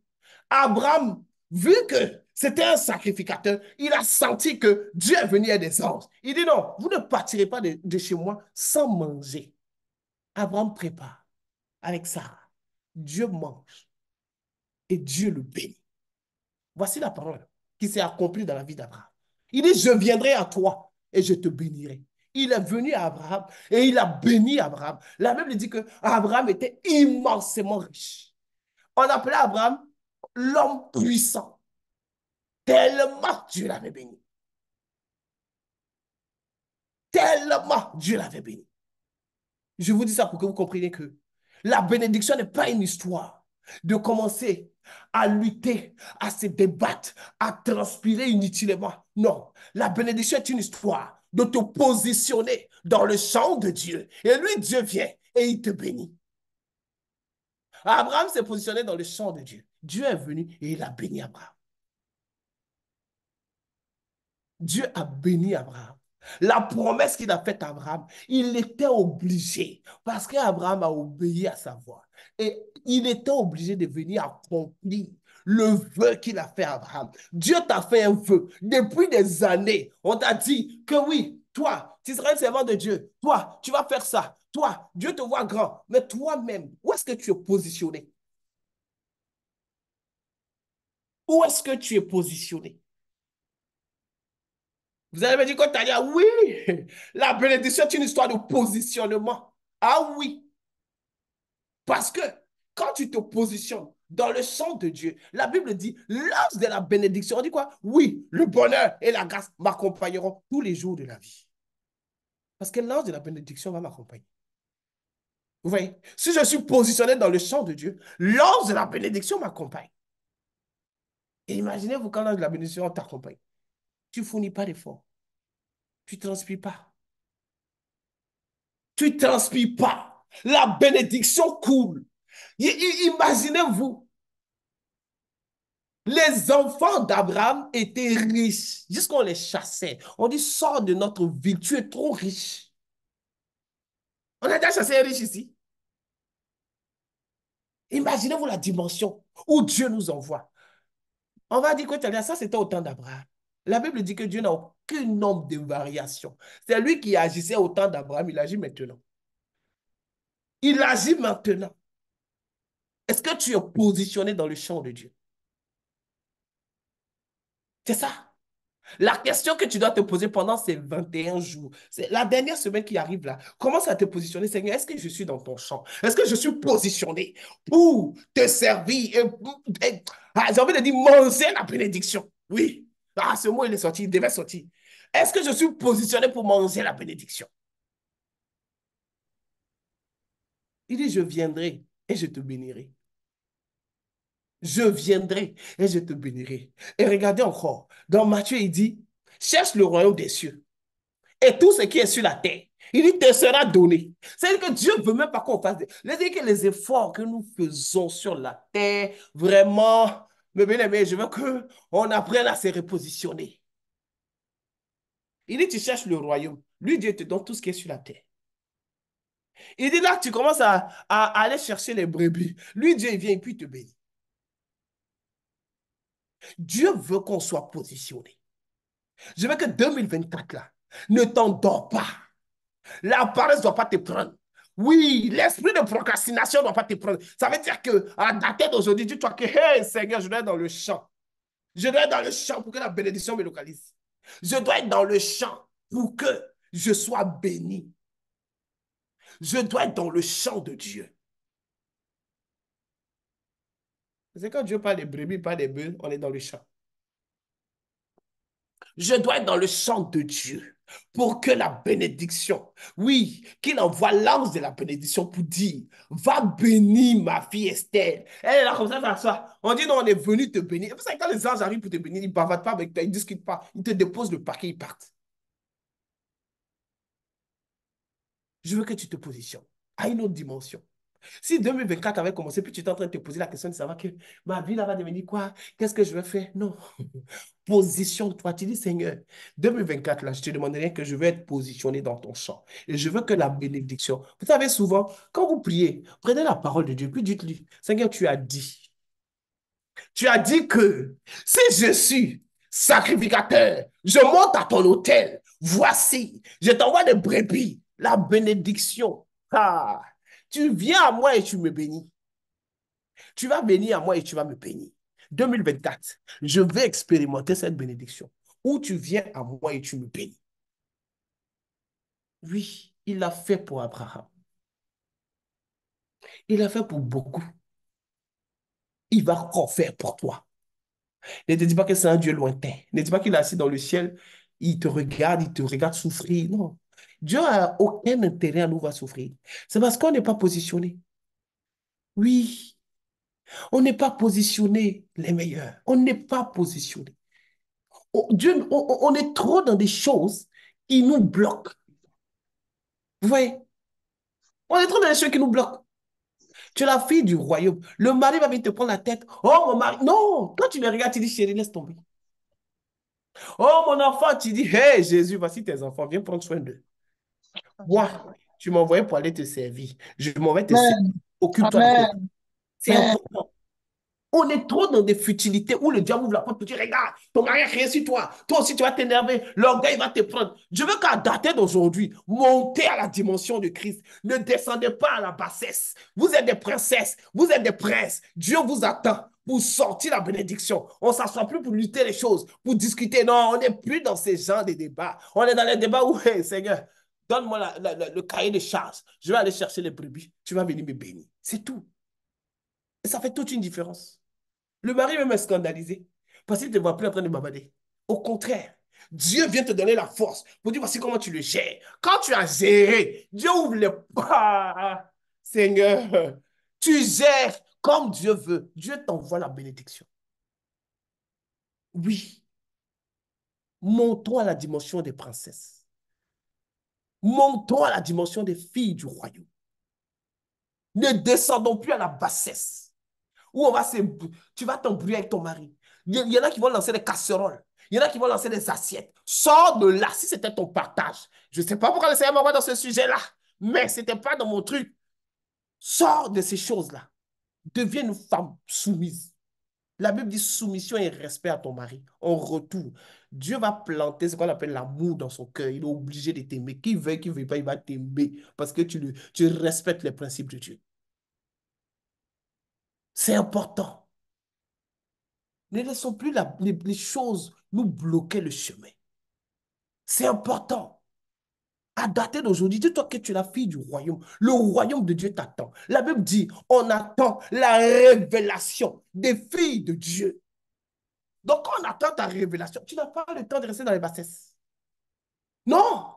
Abraham, vu que c'était un sacrificateur, il a senti que Dieu est venu à des anges. Il dit non, vous ne partirez pas de chez moi sans manger. Abraham prépare avec Sarah. Dieu mange et Dieu le bénit. Voici la parole qui s'est accomplie dans la vie d'Abraham. Il dit, je viendrai à toi et je te bénirai. Il est venu à Abraham et il a béni Abraham. La Bible dit que Abraham était immensément riche. On appelait Abraham l'homme puissant. Tellement Dieu l'avait béni. Tellement Dieu l'avait béni. Je vous dis ça pour que vous compreniez que la bénédiction n'est pas une histoire de commencer à lutter, à se débattre, à transpirer inutilement. Non, la bénédiction est une histoire de te positionner dans le champ de Dieu. Et lui, Dieu vient et il te bénit. Abraham s'est positionné dans le champ de Dieu. Dieu est venu et il a béni Abraham. Dieu a béni Abraham. La promesse qu'il a faite à Abraham, il était obligé, parce qu'Abraham a obéi à sa voix. Et il était obligé de venir accomplir le vœu qu'il a fait à Abraham. Dieu t'a fait un vœu. Depuis des années, on t'a dit que oui, toi, tu seras un servant de Dieu. Toi, tu vas faire ça. Toi, Dieu te voit grand. Mais toi-même, où est-ce que tu es positionné? Où est-ce que tu es positionné? Vous allez me dire, quand Tania, oui, la bénédiction est une histoire de positionnement. Ah oui, parce que quand tu te positionnes dans le champ de Dieu, la Bible dit, l'ange de la bénédiction, on dit quoi? Oui, le bonheur et la grâce m'accompagneront tous les jours de la vie. Parce que l'ange de la bénédiction va m'accompagner. Vous voyez, si je suis positionné dans le champ de Dieu, l'ange de la bénédiction m'accompagne. Et imaginez-vous quand l'ange de la bénédiction t'accompagne. Tu ne fournis pas d'efforts. Tu ne transpires pas. Tu ne transpires pas. La bénédiction coule. Imaginez-vous, les enfants d'Abraham étaient riches jusqu'on les chassait. On dit, sors de notre ville, tu es trop riche. On a déjà chassé un riche ici. Imaginez-vous la dimension où Dieu nous envoie. On va dire que ça, c'était au temps d'Abraham. La Bible dit que Dieu n'a aucun nombre de variations. C'est lui qui agissait au temps d'Abraham, il agit maintenant. Il agit maintenant. Est-ce que tu es positionné dans le champ de Dieu? C'est ça. La question que tu dois te poser pendant ces 21 jours, c'est la dernière semaine qui arrive là. Commence à te positionner, Seigneur. Est-ce que je suis dans ton champ? Est-ce que je suis positionné pour te servir j'ai envie de dire manger la bénédiction. Oui. Ah, ce mot, il est sorti, il devait sortir. Est-ce que je suis positionné pour manger la bénédiction? Il dit, je viendrai et je te bénirai. Je viendrai et je te bénirai. Et regardez encore, dans Matthieu, il dit, cherche le royaume des cieux et tout ce qui est sur la terre. Il dit, te sera donné. C'est-à-dire que Dieu ne veut même pas qu'on fasse. C'est-à-dire que les efforts que nous faisons sur la terre, vraiment, mes bien-aimés, je veux qu'on apprenne à se repositionner. Il dit, tu cherches le royaume. Lui, Dieu te donne tout ce qui est sur la terre. Il dit, là, tu commences à aller chercher les brebis. Lui, Dieu, il vient et puis il te bénit. Dieu veut qu'on soit positionné. Je veux que 2024, là, ne t'endors pas. La paresse ne doit pas te prendre. Oui, l'esprit de procrastination ne doit pas te prendre. Ça veut dire qu'à dater d'aujourd'hui, dis-toi que, hey, Seigneur, je dois être dans le champ. Je dois être dans le champ pour que la bénédiction me localise. Je dois être dans le champ pour que je sois béni. Je dois être dans le champ de Dieu. C'est quand Dieu parle des brebis, pas des bœufs, on est dans le champ. Je dois être dans le champ de Dieu pour que la bénédiction, oui, qu'il envoie l'ange de la bénédiction pour dire, va bénir ma fille Esther. Elle est là comme ça. On dit, non, on est venu te bénir. Vous savez, quand les anges arrivent pour te bénir, ils ne bavardent pas avec toi, ils ne discutent pas. Ils te déposent le paquet, ils partent. Je veux que tu te positionnes à une autre dimension. Si 2024 avait commencé, puis tu es en train de te poser la question de savoir que ma vie là va devenir quoi? Qu'est-ce que je vais faire? Non. Positionne-toi. Tu dis, Seigneur, 2024, là, je te demanderai que je vais être positionné dans ton champ. Et je veux que la bénédiction. Vous savez, souvent, quand vous priez, prenez la parole de Dieu, puis dites-lui, Seigneur, tu as dit. Tu as dit que si je suis sacrificateur, je monte à ton autel. Voici, je t'envoie des brebis, la bénédiction. Ah, tu viens à moi et tu me bénis. Tu vas bénir à moi et tu vas me bénir. 2024, je vais expérimenter cette bénédiction où tu viens à moi et tu me bénis. Oui, il l'a fait pour Abraham. Il l'a fait pour beaucoup. Il va encore faire pour toi. Ne te dis pas que c'est un Dieu lointain. Ne dis pas qu'il est assis dans le ciel, il te regarde souffrir. Non. Dieu n'a aucun intérêt à nous voir souffrir. C'est parce qu'on n'est pas positionné. Oui, on n'est pas positionné les meilleurs. On n'est pas positionné. Dieu, on est trop dans des choses qui nous bloquent. Vous voyez? On est trop dans des choses qui nous bloquent. Tu es la fille du royaume. Le mari va venir te prendre la tête. Oh, mon mari. Non, toi, tu le regardes, tu dis, chérie, laisse tomber. Oh, mon enfant, tu dis, hey, Jésus, voici tes enfants, viens prendre soin d'eux. Moi, tu m'as envoyé pour aller te servir. Je m'en vais te servir. Occupe-toi de toi. C'est important. On est trop dans des futilités où le diable ouvre la porte pour dire, regarde, ton mari a créé sur toi. Toi aussi, tu vas t'énerver. L'orgueil va te prendre. Je veux qu'à dater d'aujourd'hui, montez à la dimension de Christ. Ne descendez pas à la bassesse. Vous êtes des princesses. Vous êtes des princes. Dieu vous attend pour sortir la bénédiction. On ne s'assoit plus pour lutter les choses, pour discuter. Non, on n'est plus dans ces genres de débats. On est dans les débats où, hey, Seigneur, donne-moi le cahier de charges. Je vais aller chercher les brebis. Tu vas venir me bénir. C'est tout. Et ça fait toute une différence. Le mari même est scandalisé parce qu'il ne te voit plus en train de babader. Au contraire, Dieu vient te donner la force pour dire voici comment tu le gères. Quand tu as géré, Dieu ouvre les pas. Seigneur, tu gères comme Dieu veut. Dieu t'envoie la bénédiction. Oui, montons à la dimension des princesses. Montons à la dimension des filles du royaume. Ne descendons plus à la bassesse. Où on va se... Tu vas t'embrouiller avec ton mari. Il y en a qui vont lancer des casseroles. Il y en a qui vont lancer des assiettes. Sors de là si c'était ton partage. Je ne sais pas pourquoi le Seigneur m'envoie dans ce sujet-là, mais ce n'était pas dans mon truc. Sors de ces choses-là. Deviens une femme soumise. La Bible dit soumission et respect à ton mari. En retour, Dieu va planter ce qu'on appelle l'amour dans son cœur. Il est obligé de t'aimer. Qui veut, qui ne veut pas, il va t'aimer parce que tu respectes les principes de Dieu. C'est important. Ne laissons plus les choses nous bloquer le chemin. C'est important. À dater d'aujourd'hui, dis-toi que tu es la fille du royaume. Le royaume de Dieu t'attend. La Bible dit, on attend la révélation des filles de Dieu. Donc, quand on attend ta révélation, tu n'as pas le temps de rester dans les bassesses. Non.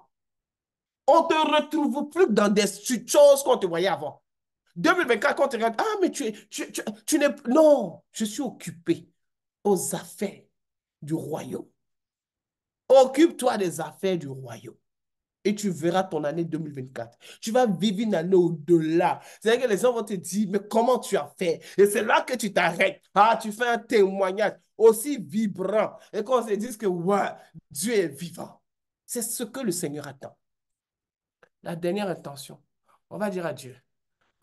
On ne te retrouve plus dans des choses qu'on te voyait avant. 2024, quand on te regarde, ah, mais tu n'es... Non, je suis occupé aux affaires du royaume. Occupe-toi des affaires du royaume. Et tu verras ton année 2024. Tu vas vivre une année au-delà. C'est-à-dire que les gens vont te dire, mais comment tu as fait? Et c'est là que tu t'arrêtes. Ah, tu fais un témoignage aussi vibrant. Et qu'on se dise que, ouais, Dieu est vivant. C'est ce que le Seigneur attend. La dernière intention, on va dire à Dieu,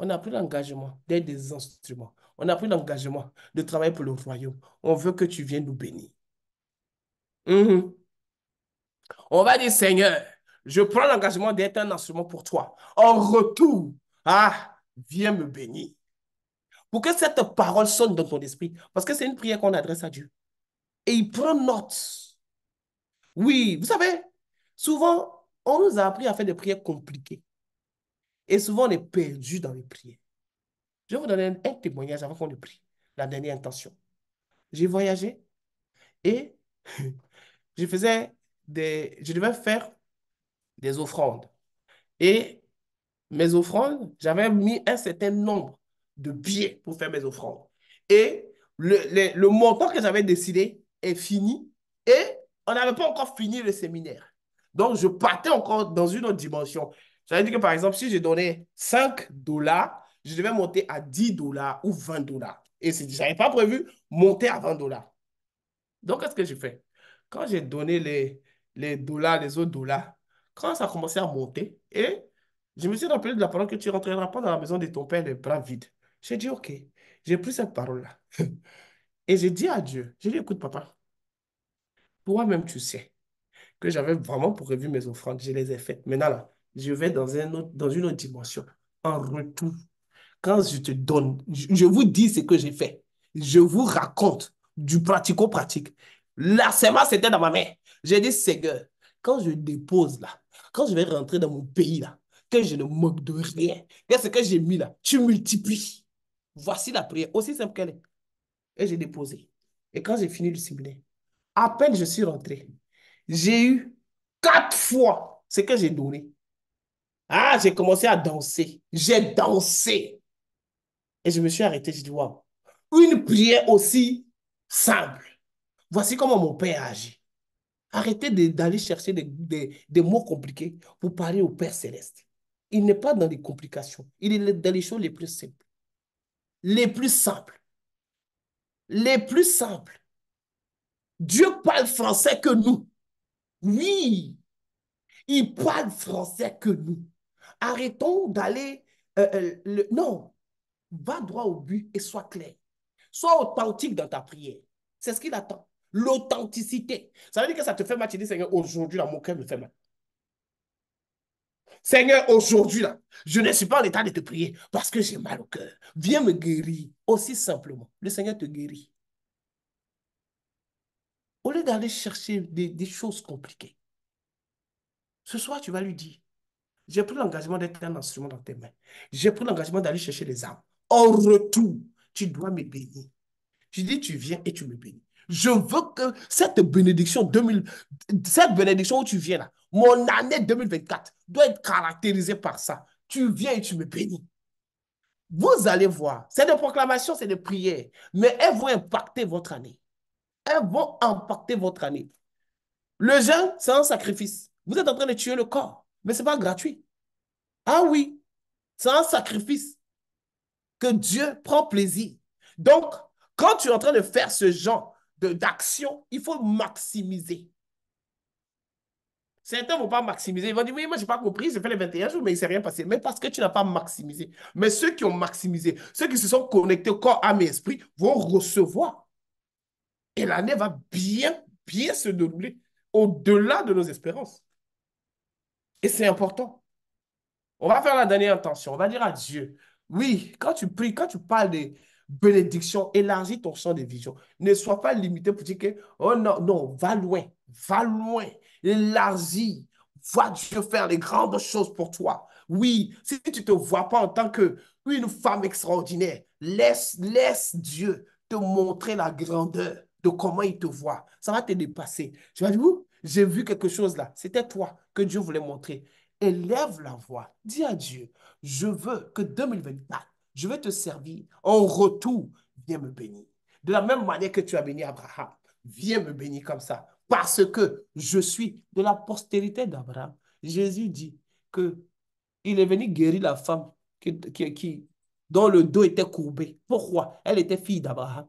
on a pris l'engagement d'être des instruments. On a pris l'engagement de travailler pour le royaume. On veut que tu viennes nous bénir. On va dire, Seigneur, je prends l'engagement d'être un instrument pour toi. En retour, viens me bénir. Pour que cette parole sonne dans ton esprit. Parce que c'est une prière qu'on adresse à Dieu. Et il prend note. Oui, vous savez, souvent, on nous a appris à faire des prières compliquées. Et souvent, on est perdu dans les prières. Je vais vous donner un témoignage avant qu'on le prie. La dernière intention. J'ai voyagé et je devais faire des offrandes. Et mes offrandes, j'avais mis un certain nombre de billets pour faire mes offrandes. Et le montant que j'avais décidé est fini et on n'avait pas encore fini le séminaire. Donc, je partais encore dans une autre dimension. J'avais dit que, par exemple, si je donnais 5 $, je devais monter à 10 $ ou 20 $. Et je n'avais pas prévu monter à 20 $. Donc, qu'est-ce que j'ai fait? Quand j'ai donné les dollars, les autres dollars, quand ça a commencé à monter, et je me suis rappelé de la parole que tu ne rentreras pas dans la maison de ton père les bras vides. J'ai dit, OK, j'ai pris cette parole-là. Et j'ai dit à Dieu, j'ai dit, écoute, papa, toi-même, tu sais que j'avais vraiment prévu mes offrandes, je les ai faites. Maintenant, là, je vais dans une autre dimension. En retour, quand je te donne, je vous dis ce que j'ai fait. Je vous raconte du pratico-pratique. La semence, c'était dans ma main. J'ai dit, Seigneur, quand je dépose là, quand je vais rentrer dans mon pays là, que je ne manque de rien, qu'est-ce que j'ai mis là? Tu multiplies. Voici la prière, aussi simple qu'elle est. Et j'ai déposé. Et quand j'ai fini le séminaire, à peine je suis rentré, j'ai eu 4 fois ce que j'ai donné. Ah, j'ai commencé à danser. J'ai dansé. Et je me suis arrêté, j'ai dit, waouh, une prière aussi simple. Voici comment mon père agit. Arrêtez d'aller chercher des mots compliqués pour parler au Père Céleste. Il n'est pas dans les complications. Il est dans les choses les plus simples. Les plus simples. Les plus simples. Dieu parle français que nous. Oui, il parle français que nous. Arrêtons d'aller... non, va droit au but et sois clair. Sois authentique dans ta prière. C'est ce qu'il attend. L'authenticité. Ça veut dire que ça te fait mal. Tu dis, Seigneur, aujourd'hui, là, mon cœur me fait mal. Seigneur, aujourd'hui, là, je ne suis pas en état de te prier parce que j'ai mal au cœur. Viens me guérir. Aussi simplement. Le Seigneur te guérit. Au lieu d'aller chercher des choses compliquées, ce soir, tu vas lui dire, j'ai pris l'engagement d'être un instrument dans tes mains. J'ai pris l'engagement d'aller chercher les âmes. En retour, tu dois me bénir. Je dis, tu viens et tu me bénis. Je veux que cette bénédiction où tu viens là, mon année 2024 doit être caractérisée par ça. Tu viens et tu me bénis. Vous allez voir, c'est des proclamations, c'est des prières, mais elles vont impacter votre année. Elles vont impacter votre année. Le jeûne, c'est un sacrifice. Vous êtes en train de tuer le corps, mais ce n'est pas gratuit. Ah oui, c'est un sacrifice que Dieu prend plaisir. Donc, quand tu es en train de faire ce genre d'action, il faut maximiser. Certains ne vont pas maximiser. Ils vont dire, oui, moi, je n'ai pas compris, j'ai fait les 21 jours, mais il ne s'est rien passé. Mais parce que tu n'as pas maximisé. Mais ceux qui ont maximisé, ceux qui se sont connectés au corps, âme et esprit, vont recevoir. Et l'année va bien se dérouler au-delà de nos espérances. Et c'est important. On va faire la dernière intention. On va dire à Dieu, oui, quand tu pries, quand tu parles de bénédiction, élargis ton champ de vision. Ne sois pas limité pour dire que, oh non, non, va loin, élargis. Vois Dieu faire les grandes choses pour toi. Oui, si tu ne te vois pas en tant qu'une femme extraordinaire, laisse Dieu te montrer la grandeur de comment il te voit. Ça va te dépasser. Tu vas dire, j'ai vu quelque chose là. C'était toi que Dieu voulait montrer. Élève la voix. Dis à Dieu, je veux que 2024, je vais te servir. En retour, viens me bénir. De la même manière que tu as béni Abraham, viens me bénir comme ça. Parce que je suis de la postérité d'Abraham. Jésus dit qu'il est venu guérir la femme dont le dos était courbé. Pourquoi? Elle était fille d'Abraham.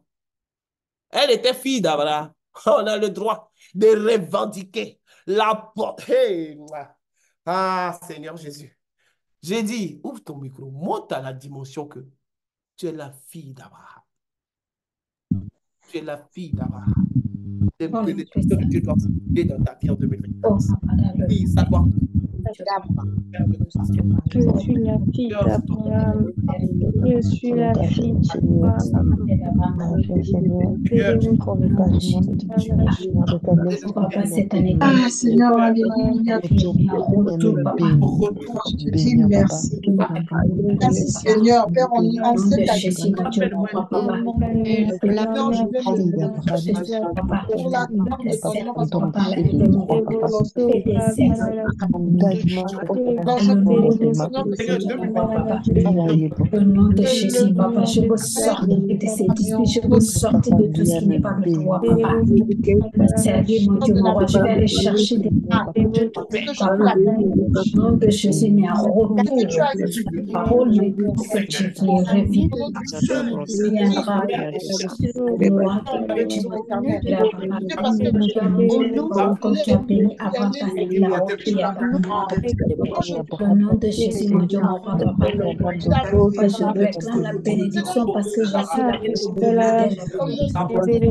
Elle était fille d'Abraham. On a le droit de revendiquer la porte. Hey, ah, Seigneur Jésus. J'ai dit, ouvre ton micro, monte à la dimension que tu es la fille d'Abraham. Tu es la fille d'Abraham. Des bénédictions que tu dois trouver dans ta vie en 2024. Oui, ça doit. Je suis la fille d'Abraham. Je suis la fille d'Abraham. Ah, Seigneur, alléluia. Je dis merci. Merci, Seigneur. Père, on sait ta Jésus. Au nom de Jésus, papa, je veux sortir de ces disputes, je veux sortir de tout ce qui n'est pas de toi, papa. Servir mon Dieu, mon roi, je vais aller chercher des papa. Au nom de Jésus, mais en retour, parole que tu reviens, viendra comme tu as béni avant avec la prière. Au nom de Jésus, mon Dieu, mon roi, papa. Je réclame la bénédiction parce que je suis la au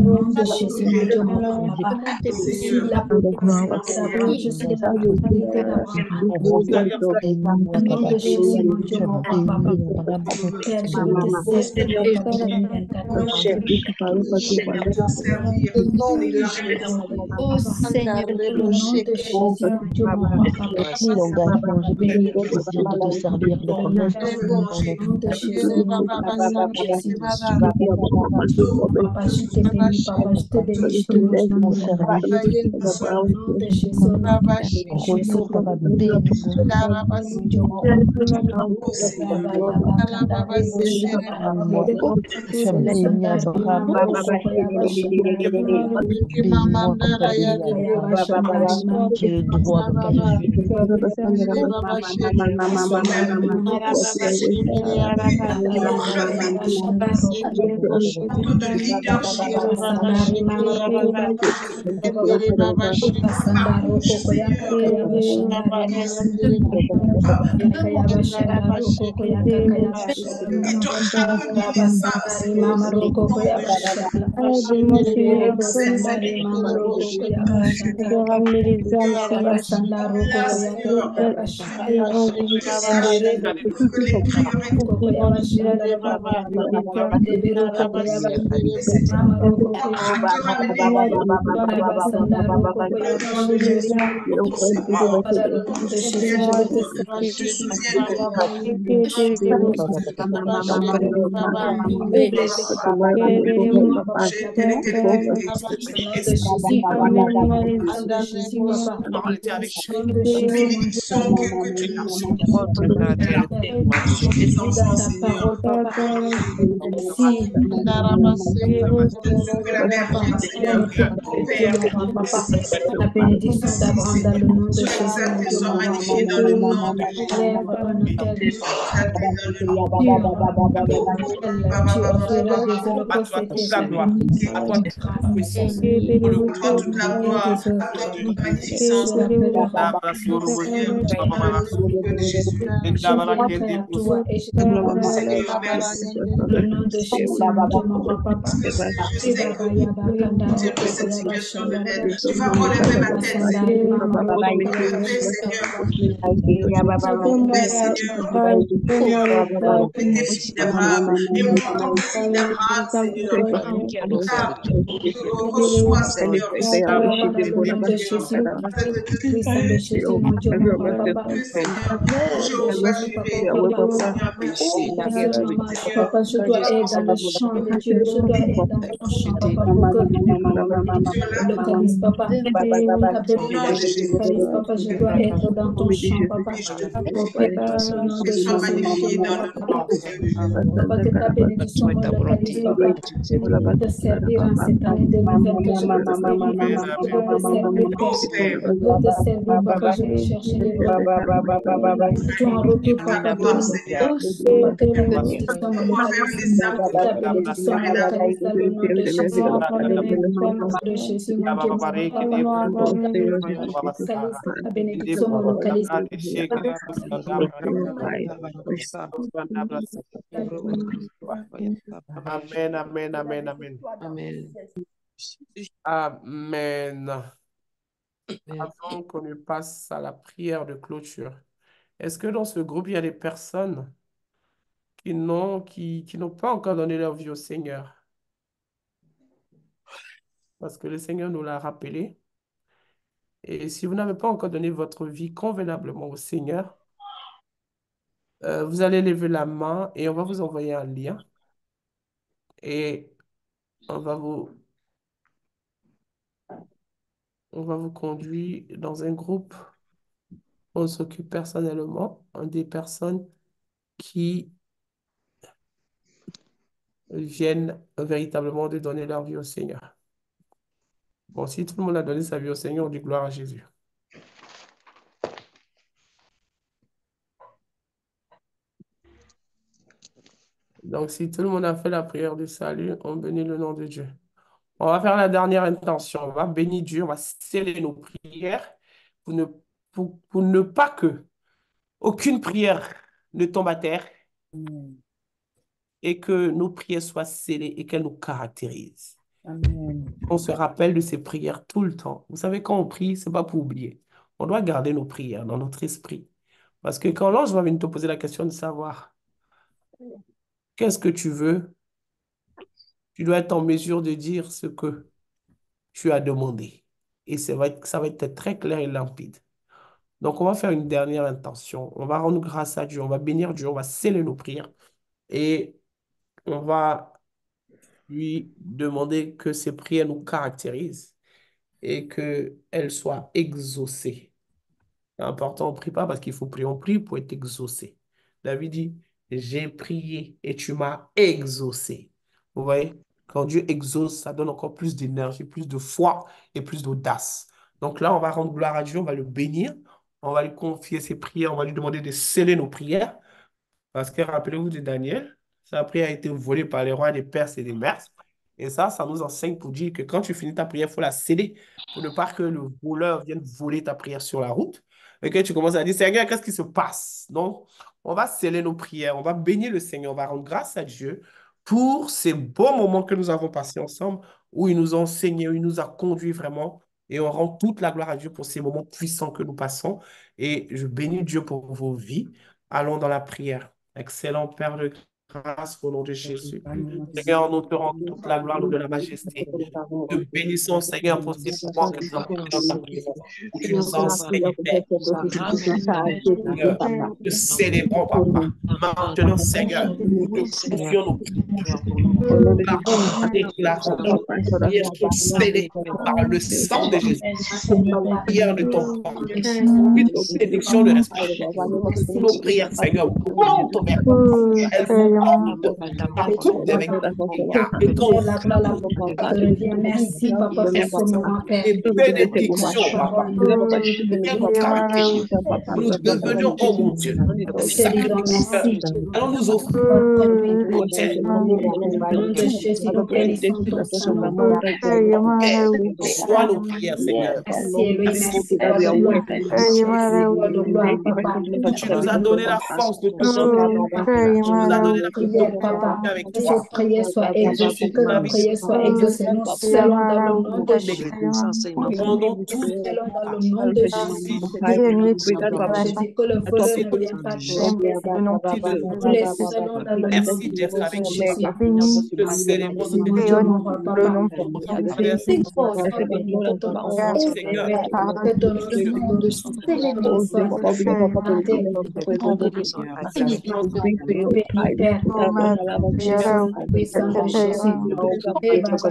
nom de Jésus, mon Dieu, mon roi, papa. Je suis la je suis la au nom de Jésus, mon Dieu, mon roi, papa. Père, je veux te servir Oh Seigneur, au nom de Jésus, mon Dieu, mon roi, papa. De te servir, de promesses, au nom de Jésus, mon Jésus. Papa, je te bénis, papa, je te bénis, je te bénis. mon service, Au nom de Jésus, retour, papa, bénis. Tu as béni Abraham, bénis-moi comme tu as béni Abraham. Tu es le droit, papa, je suis manteau de leadership, Sandari mama roko ya kaka baba. Sandaro koko ya kaka ya bashandari mama. Kaka ya bashandaro koko ya kaka ya bashandaro et de mama. ramener Baba les âmes, sandari Seigneur, mama roko au ko nom ya de Jésus. bashandara. Oh, Baba cette sandari année, mama au nom de roko ko ya Jésus. bashandara. Baba sandaro Là, koko ya Seigneur, kaka ya bashandara. que Sandere que les priorités koko ya bashandara baba. Debero koko ya mama roko ko ya de ramener Baba sandaro koko ya au nom de bashandari Jésus. mama. Pour ce port, Papa, dans le nom de je me Jésus, souviens je de veux te nous. servir. Je me souviens de nous. Bénis-moi, papa, la Quelle bénédiction. était Au nom de Jésus, papa. Au nom de Jésus, papa. La parole était avec Au nom de Jésus, mon Dieu, bénédiction mon que tu une nous nation. sur tes Jésus, dans enfants, ta Seigneur. parole, papa. Pour Merci. que la Papa, bienveillance, Seigneur. Père, papa, la bénédiction d'Abraham dans le nom de sois Jésus, mon exalté, Dieu, sois mon roi, magnifié papa. dans le nom de Lève un hôtel exalté dans le nom. pur, Oh, tu offriras des À holocaustes toi et toute tes la gloire. À toi toute la sacrifices. puissance. Pour le à toi toute la Et tes gloire, à toi œuvres, toute tu magnificence. rappelleras, Seigneur, au nom de Jésus. je viens près à toi et je t'accorde Seigneur, merci. le nom de Jésus, mon Dieu, mon roi, papa. Seigneur, je Et sais que Baba Yaba tu Kandaro aimerais Koko cette Yaba situation de Shandara. l'aide. Tu vas relever ma Baba tête, Seigneur. Sandari Mama Roko Yaba Relever, Shandara. Seigneur. Relever, Seigneur. Oh, relever tes filles d'Abraham. Et moi, en tant que fille d'Abraham, Seigneur. Ah, reçois, Seigneur, reçois. Papa, dans le nom de Jésus, papa. Oui, Saint de Jésus, mon Dieu, mon roi, papa. Seigneur, De Jéhovah Jésus, papa, Jireh, papa. Seigneur, merci. Seulement, Seigneur, papa, je dois être dans le champ de Dieu. Je dois être dans ton champ, papa, pour que tu sur me la localises, papa. Ta au nom de bénédiction me Jésus. localise, papa. Je dois être dans ton champ, papa. Et je te Pour glorifie. que, dans le nom Et de sois Jésus, mon Dieu, magnifié mon dans roi, le nom papa. de Jésus. Papa, que ta bénédiction me localise, papa. Pour te servir en cette année 2020, que je veux te servir. Amen, amen. Je veux te servir, Père. Oh Père, Je veux te servir, papa. Je veux chercher les vôtres. Tout en retour à pour ta ta gloire, bénédiction. Seigneur. Papa, que ta bénédiction me Envers localise. les âmes Que que ta tu veux bénédiction me localise dans le nom de Jésus, papa. Au nom de Jésus, mon Dieu, mon roi, papa. Localise, que ta bénédiction me localise. Amen, amen, amen, amen. Amen. Avant qu'on ne passe à la prière de clôture, est-ce que dans ce groupe, il y a des personnes qui n'ont pas encore donné leur vie au Seigneur? Parce que le Seigneur nous l'a rappelé. Et si vous n'avez pas encore donné votre vie convenablement au Seigneur, vous allez lever la main et on va vous envoyer un lien. Et on va vous, on va vous conduire dans un groupe. On s'occupe personnellement des personnes qui viennent véritablement de donner leur vie au Seigneur. Bon, si tout le monde a donné sa vie au Seigneur, on dit gloire à Jésus. Donc, si tout le monde a fait la prière du salut, on bénit le nom de Dieu. On va faire la dernière intention. On va bénir Dieu, on va sceller nos prières pour ne pas que aucune prière ne tombe à terre et que nos prières soient scellées et qu'elles nous caractérisent. On se rappelle de ces prières tout le temps. Vous savez, quand on prie, ce n'est pas pour oublier. On doit garder nos prières dans notre esprit. Parce que quand l'ange va venir te poser la question de savoir qu'est-ce que tu veux, tu dois être en mesure de dire ce que tu as demandé. Et ça va être très clair et limpide. Donc, on va faire une dernière intention. On va rendre grâce à Dieu, on va bénir Dieu, on va sceller nos prières et on va lui demander que ces prières nous caractérisent et qu'elles soient exaucées. C'est important, on ne prie pas parce qu'il faut prier, on prie pour être exaucé. David dit, j'ai prié et tu m'as exaucé. Vous voyez, quand Dieu exauce, ça donne encore plus d'énergie, plus de foi et plus d'audace. Donc là, on va rendre gloire à Dieu, on va le bénir, On va lui confier ses prières, on va lui demander de sceller nos prières. Parce que rappelez-vous de Daniel, sa prière a été volée par les rois des Perses et des Mers. Et ça nous enseigne pour dire que quand tu finis ta prière, il faut la sceller pour ne pas que le voleur vienne voler ta prière sur la route. Et que tu commences à dire, Seigneur, qu'est-ce qui se passe? Donc, on va sceller nos prières, on va bénir le Seigneur, on va rendre grâce à Dieu pour ces beaux moments que nous avons passés ensemble, où il nous a enseigné, où il nous a conduits vraiment. Et on rend toute la gloire à Dieu pour ces moments puissants que nous passons. Et je bénis Dieu pour vos vies. Allons dans la prière. Excellent Père de grâce au nom de Jésus. Seigneur, nous te rendons toute la gloire, de la majesté. Te bénissons, Seigneur, pour ces moments que nous avons passés dans ta présence. Tu nous enseignes, Père, Seigneur. Te célébrons, Papa. Maintenant, Seigneur, nous te confions nos prières. Nous déclarons que nos prières sont scellées par le sang de Jésus. Nos prières ne tombent pas. Une bénédiction ne reste pas. Nos prières, Seigneur, montent vers toi. Elles montent partout des et quand La gloire, la gloire te revient. Merci, Papa, pour ce moment, Père. des bénédictions, Papa, et autorité, nous devenions, oh mon Dieu, des sacrificateurs. Allons nous offrir l'autel. Au nom de Jésus, nous bénissons ton nom. Père, sois nos prières, Seigneur. Merci, Elohim, Merci merci, Père de gloire. Merci, Père de gloire, Papa. tu nous as donné la force de te servir. Tu nous as donné la Prière, force de Papa, communier avec que toi. nos prières soient exaucées, que nos prières soient exaucées. Nous scellons dans le nom de Jésus. Nous rendons Nous tout. scellons dans le nom de Jésus. Jésus, que le voleur ne vienne pas nous les scellons dans le Merci nom d'être avec de nous, Jésus. Papa. Te célébrons, nous te Nous disons, t'honorons, Papa. merci, Sois béni, que ton nom soit Seigneur. élevé, que ton nom soit au-dessus, que ton nom soit exalté. Béni, Père, Jésus, puissant de Jésus. Eh, Baba, Tu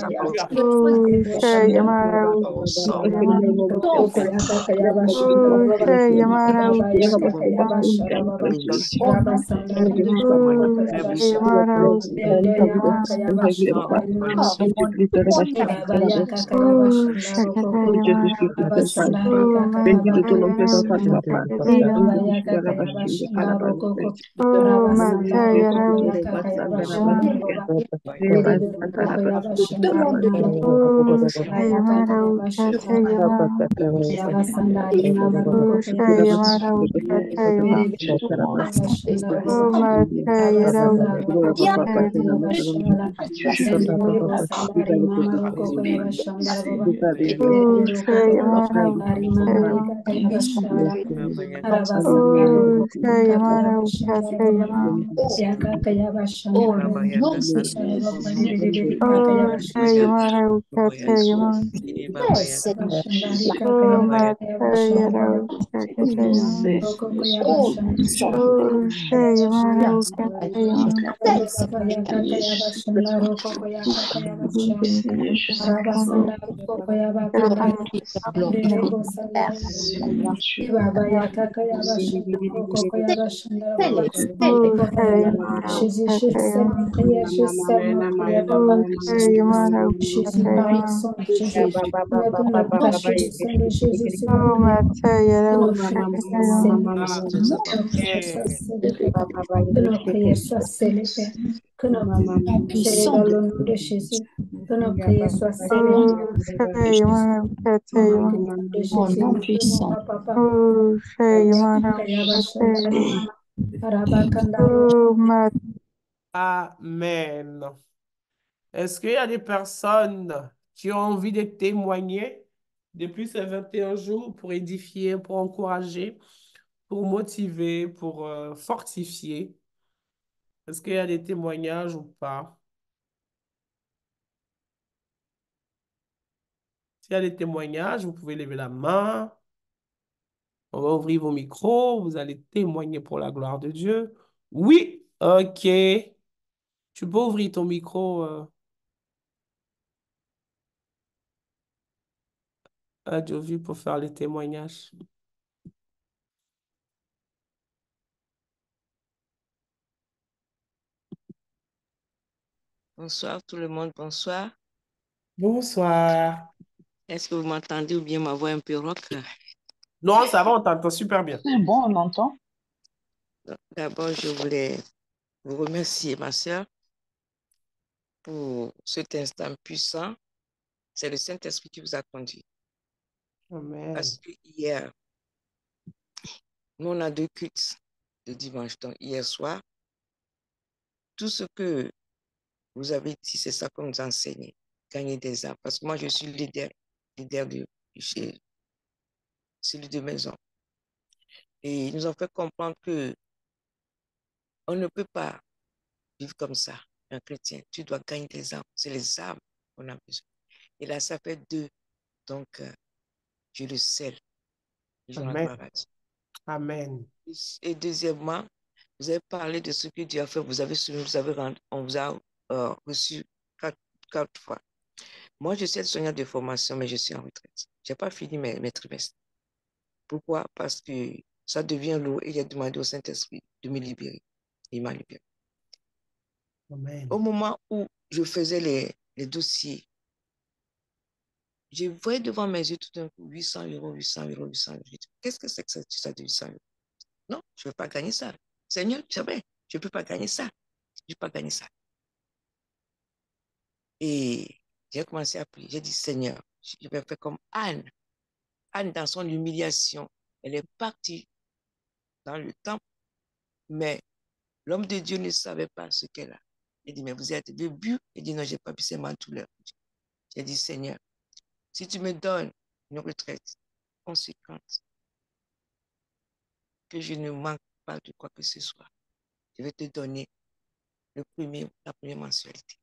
as Jésus, je sais ma prière, je sais ma prière, Papa. Jésus, par le sang de Jésus, mais pour ne cacher le sang de Jésus sur nos prières, que nos prières soient scellées, que nos prières soient scellées, Papa. Que nos prières soient scellées, Père. Que nos prières soient scellées dans le nom de Jésus. Que nos prières soient scellées dans le nom de Jésus. Au nom puissant. Papa. Amen. Est-ce qu'il y a des personnes qui ont envie de témoigner depuis ces 21 jours pour édifier, pour encourager, pour motiver, pour fortifier? Est-ce qu'il y a des témoignages ou pas? S'il y a des témoignages, vous pouvez lever la main. On va ouvrir vos micros. Vous allez témoigner pour la gloire de Dieu. Oui, ok. Tu peux ouvrir ton micro, Jovi, pour faire les témoignages. Bonsoir tout le monde, bonsoir. Bonsoir. Est-ce que vous m'entendez ou bien ma voix est un peu rauque? Non, ça va, on t'entend super bien. C'est bon, on entend. D'abord, je voulais vous remercier, ma sœur, pour cet instant puissant. C'est le Saint-Esprit qui vous a conduit. Amen. Parce que hier, nous, on a 2 cultes de dimanche. Donc, hier soir, tout ce que vous avez dit, c'est ça qu'on nous a enseigné. Gagner des âmes. Parce que moi, je suis leader de chez celui de maison. Et ils nous ont fait comprendre que on ne peut pas vivre comme ça, un chrétien. Tu dois gagner des âmes. C'est les âmes qu'on a besoin. Et là, ça fait 2. Donc, je le scelle. Je rends Amen. gloire à Dieu. Amen. Et deuxièmement, vous avez parlé de ce que Dieu a fait. On vous a reçu 4 fois. Moi, je suis aide-soignante de formation, mais je suis en retraite. Je n'ai pas fini mes trimestres. Pourquoi? Parce que ça devient lourd et j'ai demandé au Saint-Esprit de me libérer. Il m'a libéré. Amen. Au moment où je faisais les dossiers, je voyais devant mes yeux tout d'un coup 800 euros, 800 euros, 800 euros. Qu'est-ce que c'est que ça de 800 euros? Non, je ne veux pas gagner ça. Seigneur, tu savais, je ne peux pas gagner ça. Je ne peux pas gagner ça. Et j'ai commencé à prier. J'ai dit, Seigneur, je vais faire comme Anne. Anne, dans son humiliation, elle est partie dans le temple, mais l'homme de Dieu ne savait pas ce qu'elle a. Il dit, mais vous êtes bu? Il dit, non, je n'ai pas bu, c'est ma douleur. J'ai dit, Seigneur, si tu me donnes une retraite conséquente, que je ne manque pas de quoi que ce soit, je vais te donner la première mensualité.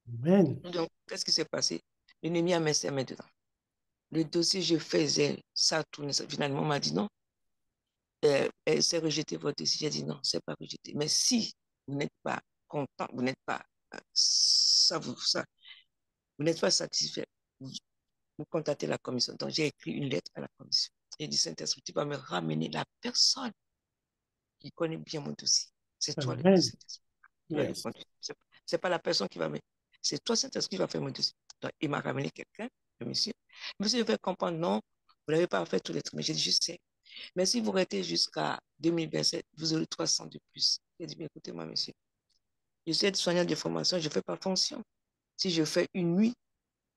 Amen. Donc, qu'est-ce qui s'est passé? L'ennemi a mis ses mains dedans. Le dossier, je faisais, ça tournait. Finalement, on m'a dit non, c'est rejeté votre dossier. J'ai dit non, c'est pas rejeté. Mais si vous n'êtes pas content, vous n'êtes pas, vous n'êtes pas satisfait, vous, vous contactez la commission. Donc, j'ai écrit une lettre à la commission. J'ai dit, Saint-Esprit, tu vas me ramener la personne qui connaît bien mon dossier. C'est toi le Amen. Saint-Esprit. Yes. C'est pas la personne qui va me. C'est toi, Saint-Esprit, qui va faire mon dossier. Donc, il m'a ramené quelqu'un, le monsieur. Le monsieur fait comprendre, non, vous n'avez pas fait tous les trucs. Mais j'ai dit, je sais. Mais si vous restez jusqu'à 2027, vous aurez 300 de plus. J'ai dit, écoutez-moi, monsieur. Je suis aide-soignant de formation, je ne fais pas fonction. Si je fais une nuit,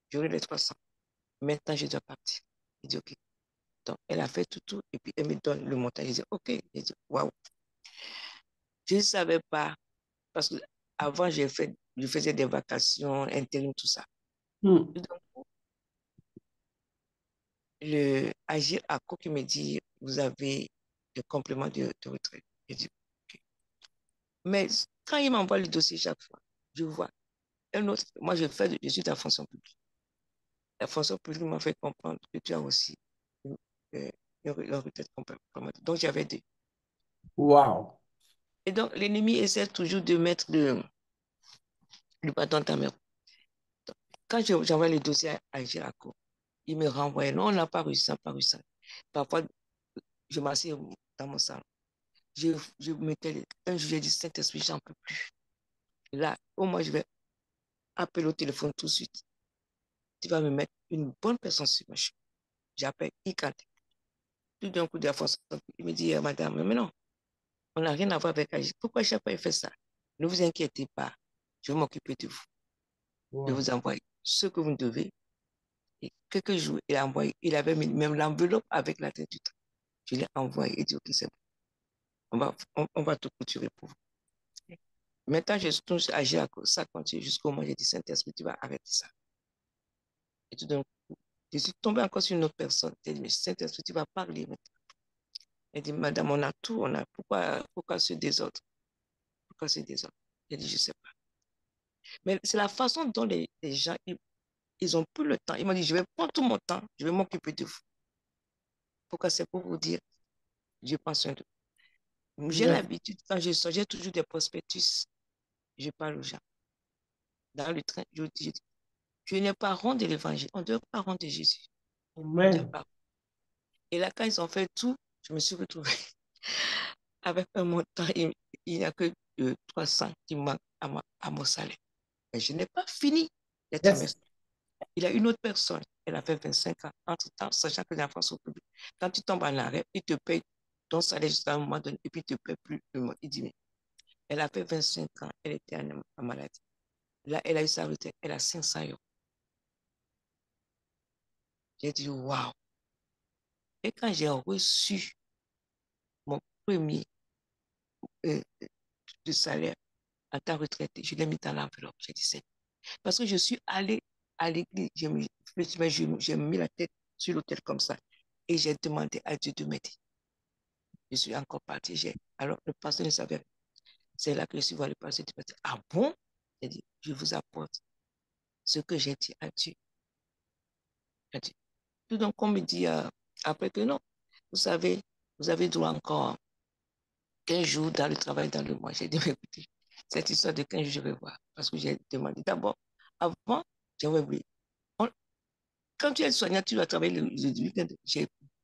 j'aurai les 300. Maintenant, je dois partir. Il dit, OK. Donc, elle a fait tout, et puis elle me donne le montant. Je dis, OK. Je dis, waouh. Je ne savais pas, parce que avant, je faisais des vacations, intérim, tout ça. Hmm. Donc, le Agir ACO qui me dit, vous avez le complément de retraite. Je dis, OK. Mais quand il m'envoie le dossier chaque fois, je vois un autre. Moi, je suis de la fonction publique. La fonction publique m'a fait comprendre que tu as aussi une retraite complémentaire. Donc, j'avais 2. Wow. Et donc, l'ennemi essaie toujours de mettre le bâton dans ta main. Quand j'envoie le dossier à Giraco, il me renvoie. Non, on n'a pas réussi ça, pas réussi ça. Parfois, je m'assieds dans mon salon. Je mettais un jour, j'ai dit, Saint-Esprit, j'en peux plus. Là, au moins, je vais appeler au téléphone tout de suite. Tu vas me mettre une bonne personne sur ma chambre. J'appelle Ikante. Tout d'un coup, de la force, il me dit, madame, mais non, on n'a rien à voir avec Agir. Pourquoi chaque fois il fait ça? Ne vous inquiétez pas, je vais m'occuper de vous. Je Wow. vous envoie ce que vous devez. Et quelques jours, il a envoyé, il avait mis même l'enveloppe avec la tête du temps. Je l'ai envoyé et dit, OK, c'est bon. On va tout clôturer pour vous. Maintenant, je touche à Agir, ça continue jusqu'au moment où j'ai dit, Saint-Esprit, tu vas arrêter ça. Et tout d'un coup, je suis tombé encore sur une autre personne. J'ai dit, mais Saint-Esprit, tu vas parler maintenant. Elle dit, madame, on a tout, pourquoi ce désordre? Pourquoi ce désordre? J'ai dit, je ne sais pas. Mais c'est la façon dont les gens, ils ont plus le temps. Ils m'ont dit, je vais prendre tout mon temps, je vais m'occuper de vous. Pourquoi? C'est pour vous dire, je prends soin de vous. J'ai Yes. l'habitude, quand je sors, j'ai toujours des prospectus. Je parle aux gens. Dans le train, je dis, je n'ai pas honte de l'évangile. On ne doit pas honte de Jésus. On ne doit Amen. pas. Et là, quand ils ont fait tout, je me suis retrouvée avec un montant. Il n'y a que 300 qui manquent à mon salaire. Mais je n'ai pas fini les Yes. trimestres. Il y a une autre personne, elle a fait 25 ans, entre-temps, sachant que les enfants sont publics. Quand tu tombes en arrêt, il te paye ton salaire jusqu'à un moment donné, et puis il ne te paye plus le mois. Il dit, mais elle a fait 25 ans, elle était en maladie. Là, elle a eu sa retraite, elle a 500 euros. J'ai dit, waouh. Et quand j'ai reçu mon premier de salaire en tant que retraité, je l'ai mis dans l'enveloppe. J'ai dit, c'est parce que je suis allée à l'église, j'ai mis la tête sur l'autel comme ça et j'ai demandé à Dieu de m'aider. Je suis encore partie. Alors, le pasteur ne savait pas. C'est là que je suis voir le pasteur de dire, ah bon? J'ai dit, je vous apporte ce que j'ai dit à Dieu. Tout donc, on me dit après que non, vous savez, vous avez droit encore 15 jours dans le travail dans le mois. J'ai dit, mais écoutez, cette histoire de 15 jours, je vais voir. Parce que j'ai demandé d'abord, avant, j'avais oublié. Quand tu es soignant, tu dois travailler le week-end.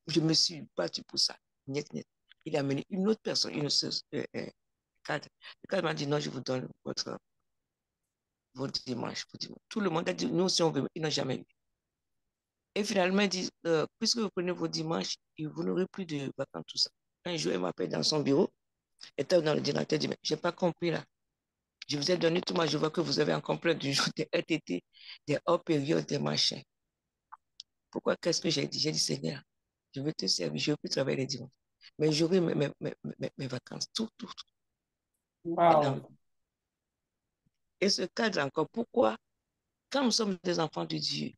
Je me suis battu pour ça. Net, net. Il a amené une autre personne, une autre cadre. Le cadre m'a dit, non, je vous donne votre dimanche. Tout le monde a dit, nous aussi, on veut. Ils n'ont jamais eu. Et finalement, il dit, puisque vous prenez vos dimanches, vous n'aurez plus de vacances, tout ça. Un jour, il m'appelle dans son bureau, était dans le directeur, il dit, mais je n'ai pas compris là. Je vous ai donné tout, moi, je vois que vous avez un complet du jour des RTT, des hors périodes, des machins. Pourquoi, qu'est-ce que j'ai dit? J'ai dit, Seigneur, je veux te servir, je ne veux plus travailler les dimanches. Mais j'aurai mes vacances, tout. Wow. Et ce cadre encore, pourquoi, quand nous sommes des enfants de Dieu,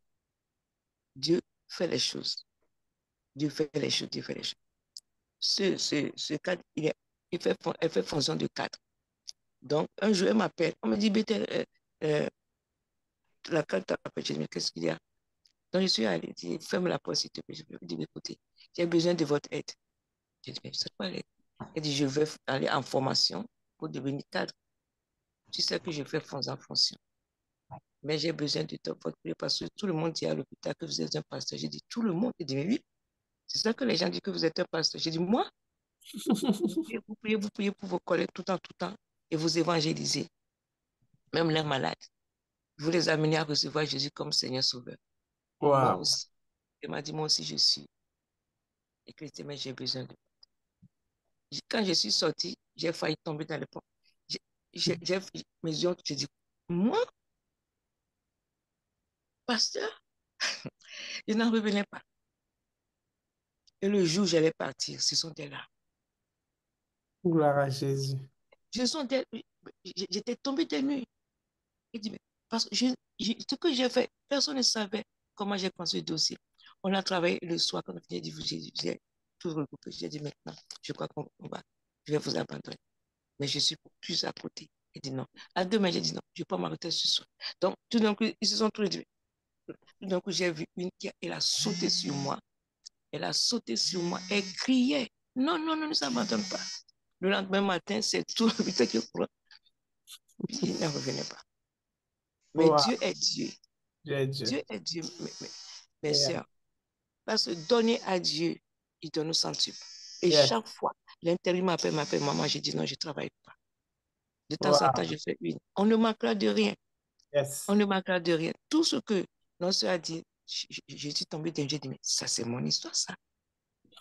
Dieu fait les choses. Dieu fait les choses. Ce cadre, elle fait fonction de cadre. Donc, un jour, elle m'appelle, on me dit, Bethel, la cadre t'appelle, je dis, mais qu'est-ce qu'il y a? Donc, je suis allée dire, ferme la porte, s'il te plaît. Je lui ai dit, écoutez, j'ai besoin de votre aide. J'ai dit, mais c'est quoi l'aide? Elle dit, je vais aller en formation pour devenir cadre. Tu sais que je fais fonction en fonction. Mais j'ai besoin de votre prière parce que tout le monde dit à l'hôpital que vous êtes un pasteur. J'ai dit, tout le monde. Il dit, mais oui, c'est ça que les gens disent que vous êtes un pasteur. J'ai dit, moi, vous priez pour vos collègues tout le temps, et vous évangélisez, même les malades. Vous les amenez à recevoir Jésus comme Seigneur Sauveur. Moi Wow. aussi. Il m'a dit, moi aussi, je suis. Et que mais j'ai besoin de. Quand je suis sortie, j'ai failli tomber dans le pont. Mes yeux, j'ai dit, moi, pasteur, je n'en revenais pas. Et le jour où j'allais partir, ce sont des larmes. Gloire à Jésus. J'étais tombée des nuits. Il dit, parce que ce que j'ai fait, personne ne savait comment j'ai construit le dossier. On a travaillé le soir, quand on dit, j'ai tout regroupé. J'ai dit, maintenant, je crois je vais vous abandonner. Mais je suis plus à côté. Il dit non. À demain, j'ai dit non, je ne vais pas m'arrêter ce soir. Donc, tout d'un coup, ils se sont tous dit. Tout d'un coup, j'ai vu une qui elle a sauté sur moi. Elle a sauté sur moi. Elle criait. Non, ne s'abandonne pas. Le lendemain matin, c'est tout l'hôpital qui court. Puis il ne revenait pas. Mais Wow. Dieu est Dieu. Dieu est Dieu, mes sœurs. Parce que donner à Dieu, il donne au centuple. Et chaque fois, l'intérim m'appelle, maman, j'ai dit non, je ne travaille pas. De temps en temps, je fais une. On ne manquera de rien. On ne manquera de rien. Tout ce que notre soeur a dit, je suis tombée d'un j'ai dit, mais ça, c'est mon histoire, ça.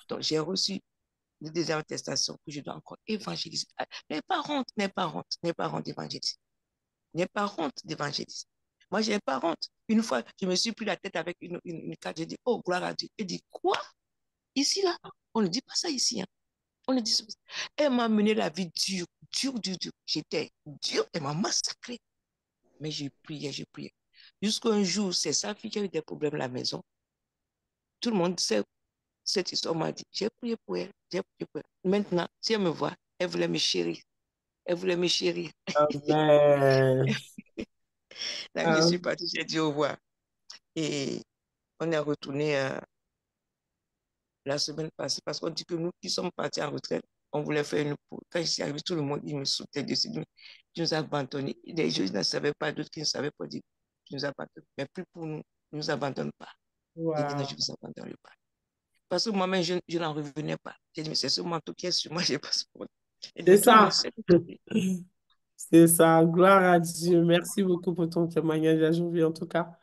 Donc, j'ai reçu une deuxième attestation que je dois encore évangéliser. N'aie pas honte d'évangéliser. N'aie pas honte d'évangéliser. Moi, je n'ai pas honte. Une fois, je me suis pris la tête avec une carte. J'ai dit, oh, gloire à Dieu. Elle dit, quoi? Ici, là? On ne dit pas ça ici. Hein. On ne dit ça. Elle m'a mené la vie dure. J'étais dure. Elle m'a massacré. Mais j'ai prié. Jusqu'à un jour, c'est sa fille qui a eu des problèmes à la maison. Tout le monde sait cette histoire. M'a dit, j'ai prié pour elle. Maintenant, si elle me voit, elle voulait me chérir. Amen. Là, je suis partie, j'ai dit au revoir. Et on est retourné la semaine passée parce qu'on dit que nous qui sommes partis en retraite, on voulait faire une pause. Quand je suis arrivé, tout le monde, il me sautait dessus. Tu nous as abandonnés. Les gens ne savaient pas, d'autres qui ne savaient pas dire, tu nous as abandonnés. Mais plus pour nous, ne nous abandonne pas. Wow. J'ai dit non, je ne vous abandonne pas. Parce que moi-même, je n'en revenais pas. J'ai dit, mais c'est ce manteau qui est sur moi, je n'ai pas ce manteau. C'est ça. C'est ça. Gloire à Dieu. Merci beaucoup pour ton témoignage aujourd'hui, en tout cas.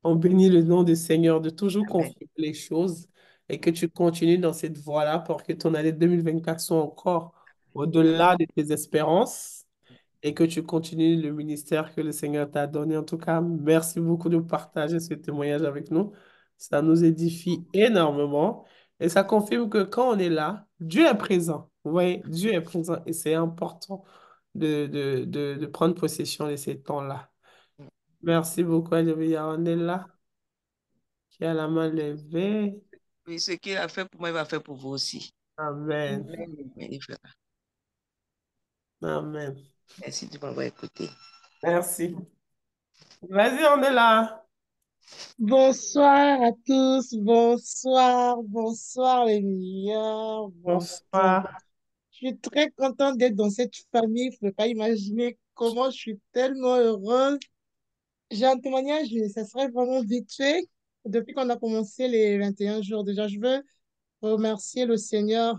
On bénit le nom du Seigneur de toujours Amen. confirmer les choses et que tu continues dans cette voie-là pour que ton année 2024 soit encore au-delà de tes espérances et que tu continues le ministère que le Seigneur t'a donné. En tout cas, merci beaucoup de partager ce témoignage avec nous. Ça nous édifie énormément et ça confirme que quand on est là, Dieu est présent. Vous voyez, Dieu est présent et c'est important de prendre possession de ces temps-là. Merci beaucoup, Alléluia. On est là, qui a la main levée. Oui, ce qu'il a fait pour moi, il va faire pour vous aussi. Amen. Mais il fera. Amen. Merci de m'avoir écouté. Merci. Vas-y, on est là. Bonsoir à tous, bonsoir les meilleurs, bonsoir. Bonsoir. Je suis très contente d'être dans cette famille, vous ne pouvez pas imaginer comment je suis tellement heureuse. J'ai un témoignage, mais ça serait vraiment vite fait. Depuis qu'on a commencé les 21 jours, déjà, je veux remercier le Seigneur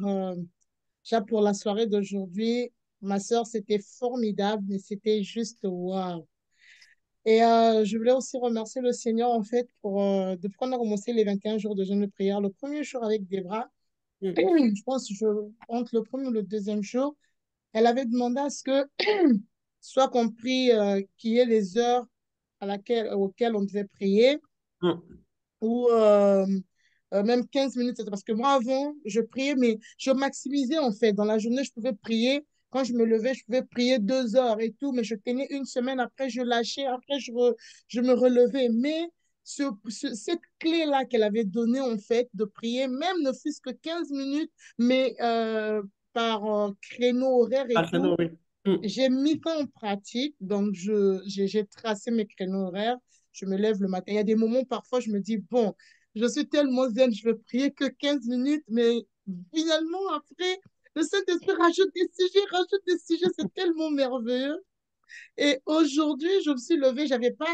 déjà pour la soirée d'aujourd'hui. Ma sœur, c'était formidable, mais c'était juste waouh. Et je voulais aussi remercier le Seigneur, en fait, pour, depuis qu'on a commencé les 21 jours de jeûne de prière, le premier jour avec Debra, Mm, je pense, entre le premier ou le deuxième jour, elle avait demandé à ce que soit compris qu'il y ait les heures auxquelles on devait prier, mm, ou même 15 minutes. Parce que moi, avant, je priais, mais je maximisais en fait. Dans la journée, je pouvais prier. Quand je me levais, je pouvais prier 2 heures et tout, mais je tenais une semaine. Après, je lâchais. Après, je me relevais. Mais cette clé-là qu'elle avait donnée, en fait, de prier, même ne fût-ce que 15 minutes, mais par créneau horaire et Ah, c'est tout, oui. Mm. j'ai mis ça en pratique, donc j'ai tracé mes créneaux horaires. Je me lève le matin. Il y a des moments, parfois, je me dis, bon, je suis tellement zen, je vais prier que 15 minutes, mais finalement, après, le Saint-Esprit rajoute des sujets, c'est tellement merveilleux. Et aujourd'hui, je me suis levée, j'avais pas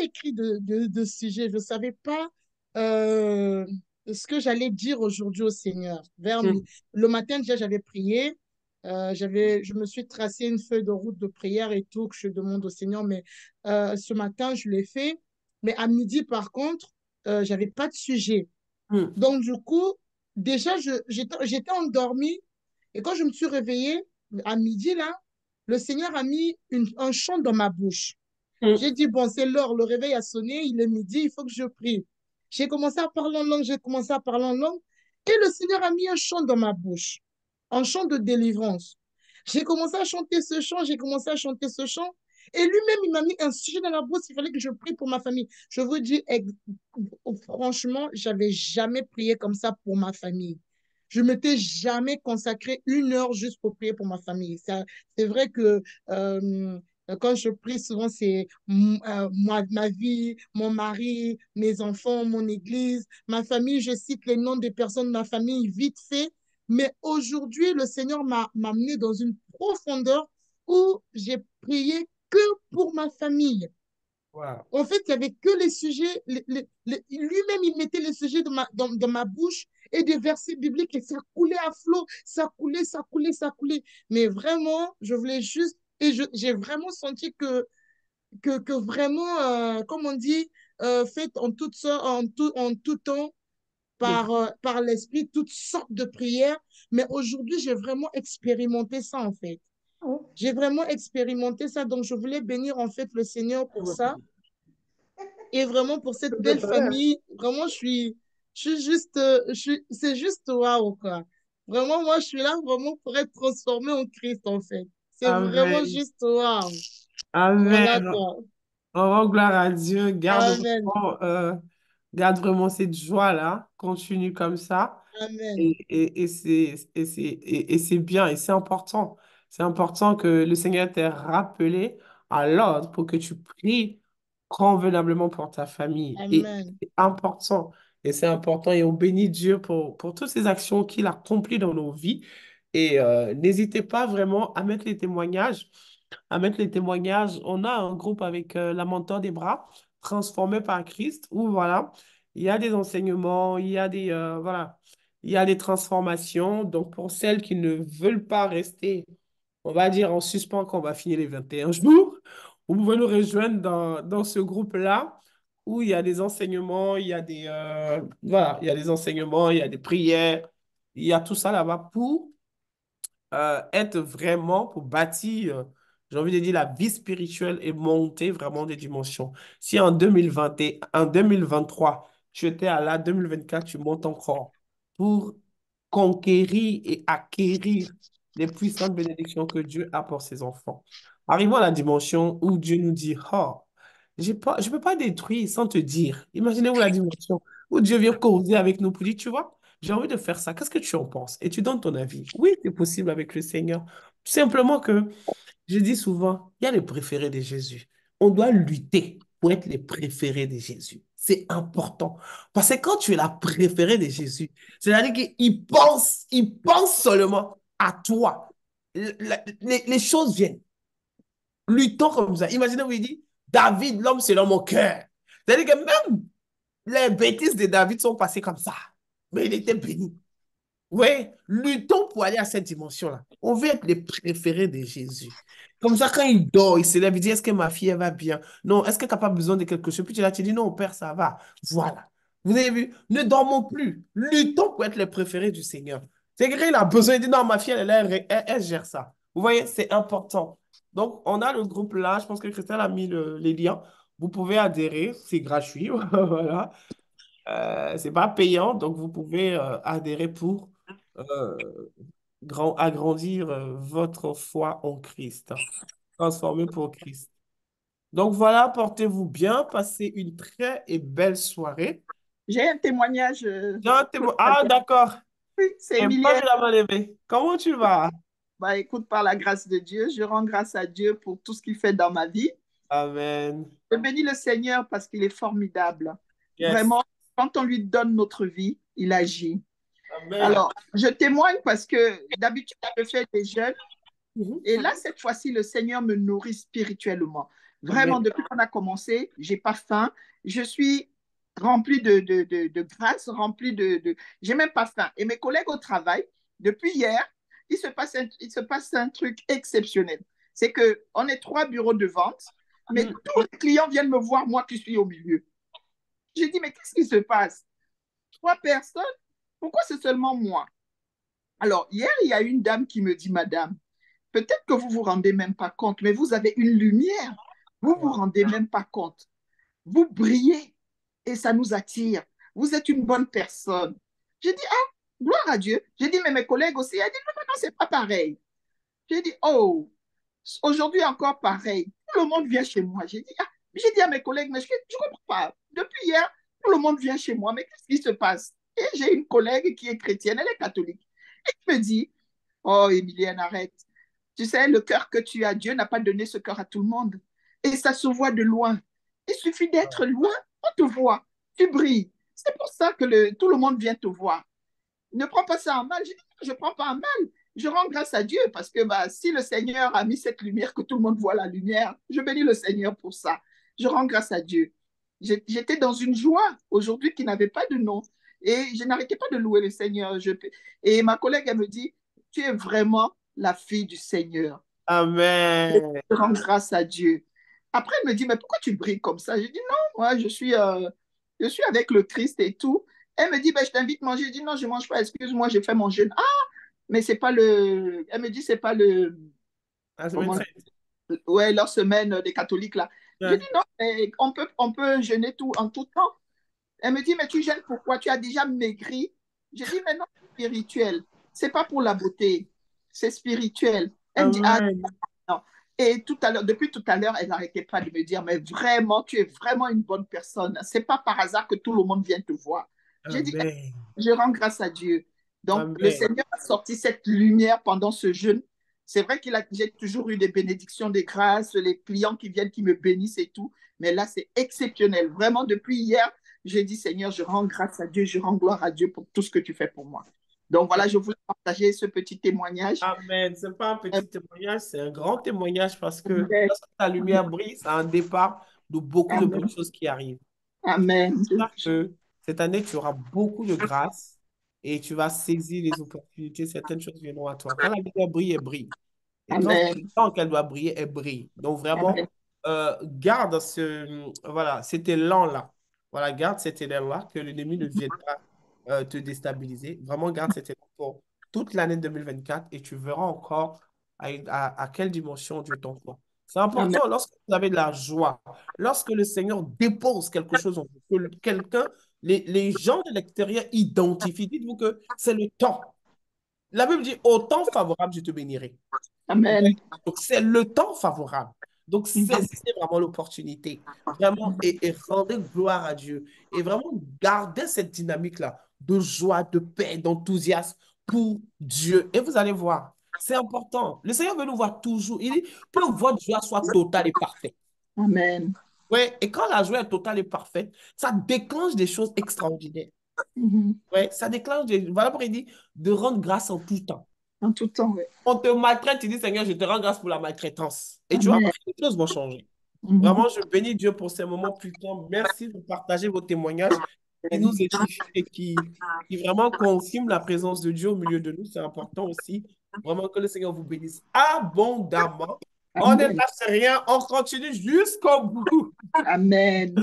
écrit de sujet, je ne savais pas euh, ce que j'allais dire aujourd'hui au Seigneur. Mm. Le matin, déjà, j'avais prié, je me suis tracé une feuille de route de prière et tout que je demande au Seigneur, mais ce matin, je l'ai fait. Mais à midi, par contre, j'avais pas de sujet. Mm. Donc, du coup, déjà, j'étais endormie. Et quand je me suis réveillée, à midi, là, le Seigneur a mis un chant dans ma bouche. J'ai Mm. dit, bon, c'est l'heure, le réveil a sonné, il est midi, il faut que je prie. J'ai commencé à parler en langue, j'ai commencé à parler en langue. Et le Seigneur a mis un chant dans ma bouche, un chant de délivrance. J'ai commencé à chanter ce chant, j'ai commencé à chanter ce chant. Et lui-même, il m'a mis un sujet dans la bouche, il fallait que je prie pour ma famille. Je vous dis, franchement, j'avais jamais prié comme ça pour ma famille. Je m'étais jamais consacré 1 heure juste pour prier pour ma famille. C'est vrai que quand je prie, souvent, c'est moi, ma vie, mon mari, mes enfants, mon église, ma famille. Je cite les noms des personnes de ma famille vite fait. Mais aujourd'hui, le Seigneur m'a amené dans une profondeur où j'ai prié que pour ma famille. Wow. En fait, il n'y avait que les sujets, lui-même, il mettait les sujets dans ma bouche et des versets bibliques et ça coulait à flot, ça coulait, ça coulait, ça coulait. Mais vraiment, je voulais juste, et j'ai vraiment senti que vraiment, comme on dit, faites en tout temps, De- par l'Esprit, toutes sortes de prières. Mais aujourd'hui, j'ai vraiment expérimenté ça, en fait. J'ai vraiment expérimenté ça, donc je voulais bénir en fait le Seigneur pour ça et vraiment pour cette belle famille. Vraiment, je suis juste, c'est juste waouh, quoi. Vraiment, moi, je suis là vraiment pour être transformée en Christ, en fait. C'est vraiment Amen. juste waouh. Voilà, Amen. quoi. On rend gloire à Dieu. Amen. Garde vraiment cette joie-là. Continue comme ça. Amen. Et c'est bien et c'est important. C'est important que le Seigneur t'ait rappelé à l'ordre pour que tu pries convenablement pour ta famille. Et Amen. c'est important. Et c'est important. Et on bénit Dieu pour toutes ces actions qu'il accomplit dans nos vies. Et n'hésitez pas vraiment à mettre les témoignages. À mettre les témoignages. On a un groupe avec la mentor des bras, transformé par Christ, où voilà, il y a des enseignements, il y a voilà, il y a des transformations. Donc, pour celles qui ne veulent pas rester, on va dire en suspens quand on va finir les 21 jours, vous pouvez nous rejoindre dans ce groupe-là où il y a des enseignements, il y a voilà, il y a des enseignements, il y a des prières, il y a tout ça là-bas pour être vraiment, pour bâtir, j'ai envie de dire, la vie spirituelle et monter vraiment des dimensions. Si en 2020, en 2023, tu étais à là, 2024, tu montes encore pour conquérir et acquérir les puissantes bénédictions que Dieu a pour ses enfants. Arrivons à la dimension où Dieu nous dit, oh, je ne peux pas détruire sans te dire. Imaginez-vous la dimension où Dieu vient causer avec nous pour dire, tu vois, j'ai envie de faire ça. Qu'est-ce que tu en penses? Et tu donnes ton avis. Oui, c'est possible avec le Seigneur. Tout simplement que, je dis souvent, il y a les préférés de Jésus. On doit lutter pour être les préférés de Jésus. C'est important. Parce que quand tu es la préférée de Jésus, c'est-à-dire il pense seulement à toi. Les choses viennent. Luttons comme ça. Imaginez-vous, il dit, David, l'homme selon mon cœur. C'est-à-dire que même les bêtises de David sont passées comme ça. Mais il était béni. Oui, luttons pour aller à cette dimension-là. On veut être les préférés de Jésus. Comme ça, quand il dort, il se lève, il dit, est-ce que ma fille, elle va bien? Non, est-ce que tu n'as pas besoin de quelque chose? Puis tu là, tu dis, non, père, ça va. Voilà. Vous avez vu? Ne dormons plus. Luttons pour être les préférés du Seigneur. C'est vrai, il a besoin, il dit, non, ma fille, elle gère ça. Vous voyez, c'est important. Donc, on a le groupe là. Je pense que Christelle a mis les liens. Vous pouvez adhérer, c'est gratuit. Voilà. C'est pas payant, donc vous pouvez adhérer pour euh, agrandir votre foi en Christ, transformer pour Christ. Donc voilà, portez-vous bien, passez une très et belle soirée. J'ai un témoignage. Ah, d'accord. Oui, c'est Et pas Emilienne. de la main levée. Comment tu vas? Bah, écoute, par la grâce de Dieu, je rends grâce à Dieu pour tout ce qu'il fait dans ma vie. Amen. Je bénis le Seigneur parce qu'il est formidable. Yes. Vraiment, quand on lui donne notre vie, il agit. Amen. Alors, je témoigne parce que d'habitude, je fais des jeûnes. Et là, cette fois-ci, le Seigneur me nourrit spirituellement. Vraiment, Amen. depuis qu'on a commencé, j'ai pas faim. Je suis remplie de grâce, remplie j'ai même pas faim. Et mes collègues au travail, depuis hier, il se passe un truc exceptionnel. C'est qu'on est 3 bureaux de vente, mais tous les clients viennent me voir, moi qui suis au milieu. J'ai dit, mais qu'est-ce qui se passe? 3 personnes? Pourquoi c'est seulement moi? Alors, hier, il y a une dame qui me dit, Madame, peut-être que vous ne vous rendez même pas compte, mais vous avez une lumière. Vous ne vous rendez même pas compte. Vous brillez et ça nous attire. Vous êtes une bonne personne. J'ai dit, ah, gloire à Dieu. J'ai dit, mais mes collègues aussi. Elle dit, non, non, non, c'est pas pareil. J'ai dit, oh, aujourd'hui encore pareil. Tout le monde vient chez moi. J'ai dit à mes collègues, mais je ne comprends pas. Depuis hier, tout le monde vient chez moi. Mais qu'est-ce qui se passe? Et j'ai une collègue qui est chrétienne, elle est catholique. Et elle me dit, oh, Emilienne, arrête. Tu sais, le cœur que tu as, Dieu n'a pas donné ce cœur à tout le monde. Et ça se voit de loin. Il suffit d'être loin, on te voit. Tu brilles. C'est pour ça que tout le monde vient te voir. Ne prends pas ça en mal. Je dis, je ne prends pas en mal. Je rends grâce à Dieu parce que si le Seigneur a mis cette lumière, que tout le monde voit la lumière, je bénis le Seigneur pour ça. Je rends grâce à Dieu. J'étais dans une joie aujourd'hui qui n'avait pas de nom. Et je n'arrêtais pas de louer le Seigneur. Et ma collègue, elle me dit, tu es vraiment la fille du Seigneur. Amen. Je rends grâce à Dieu. Après, elle me dit, mais pourquoi tu brilles comme ça? Je dis, non, moi, je suis avec le Christ et tout. Elle me dit, ben, je t'invite à manger. Je dis, non, je ne mange pas, excuse-moi, j'ai fait mon jeûne. Ah, mais c'est pas le. Elle me dit, c'est pas le. La semaine Comment... 13. Ouais, leur semaine des catholiques, là. Je Ouais. dis, non, mais on peut jeûner tout en tout temps. Elle me dit, mais tu jeûnes pourquoi? Tu as déjà maigri. Je dis, mais non, c'est spirituel. C'est pas pour la beauté. C'est spirituel. Elle me dit, ah, Amen. non. Et depuis tout à l'heure, elle n'arrêtait pas de me dire, mais vraiment, tu es vraiment une bonne personne. C'est pas par hasard que tout le monde vient te voir. J'ai dit, Amen. je rends grâce à Dieu. Donc, le Amen. Seigneur a sorti cette lumière pendant ce jeûne. C'est vrai que j'ai toujours eu des bénédictions, des grâces, les clients qui viennent, qui me bénissent et tout. Mais là, c'est exceptionnel. Vraiment, depuis hier, j'ai dit, Seigneur, je rends grâce à Dieu, je rends gloire à Dieu pour tout ce que tu fais pour moi. Donc voilà, je voulais partager ce petit témoignage. Amen. Ce n'est pas un petit témoignage, c'est un grand témoignage parce que Amen. lorsque la lumière brille, c'est un départ de beaucoup de bonnes choses qui arrivent. Amen. J'espère que cette année, tu auras beaucoup de grâce et tu vas saisir les opportunités. Certaines choses viendront à toi. Quand la lumière brille, elle brille. Et quand c'est Amen. le temps qu'elle doit briller, elle brille. Donc vraiment, Amen. garde voilà, cet élan-là. Voilà, garde cet élan-là, que l'ennemi ne vienne pas te déstabiliser. Vraiment, garde cet élan pour toute l'année 2024 et tu verras encore à quelle dimension Dieu t'envoie. C'est Amen. important lorsque vous avez de la joie, lorsque le Seigneur dépose quelque chose en vous, que quelqu'un, les gens de l'extérieur identifient. Dites-vous que c'est le temps. La Bible dit, au temps favorable, je te bénirai. Amen. Donc, c'est le temps favorable. Donc, saisissez vraiment l'opportunité. Vraiment, et rendez gloire à Dieu. Et vraiment, gardez cette dynamique-là de joie, de paix, d'enthousiasme pour Dieu. Et vous allez voir, c'est important. Le Seigneur veut nous voir toujours. Il dit que votre joie soit totale et parfaite. Amen. Ouais, et quand la joie est totale et parfaite, ça déclenche des choses extraordinaires. Mhm. Ouais, ça déclenche des... Voilà pourquoi il dit de rendre grâce en tout temps. En tout temps, oui. On te maltraite, tu dis, Seigneur, je te rends grâce pour la maltraitance. Et tu vois, Amen. les choses vont changer. Mhm. Vraiment, je bénis Dieu pour ces moments puissants. Merci pour partager vos témoignages qui nous édifient et qui vraiment confirment la présence de Dieu au milieu de nous. C'est important aussi. Vraiment que le Seigneur vous bénisse abondamment. On ne Amen. lâche rien, on continue jusqu'au bout. Amen.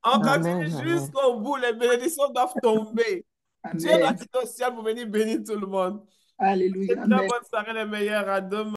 On Amen, continue amen. jusqu'au bout. Les bénédictions doivent tomber. Dieu doit Amen. quitter au ciel pour venir bénir tout le monde. Alléluia. Très Amen. bonne soirée, les meilleurs. À demain.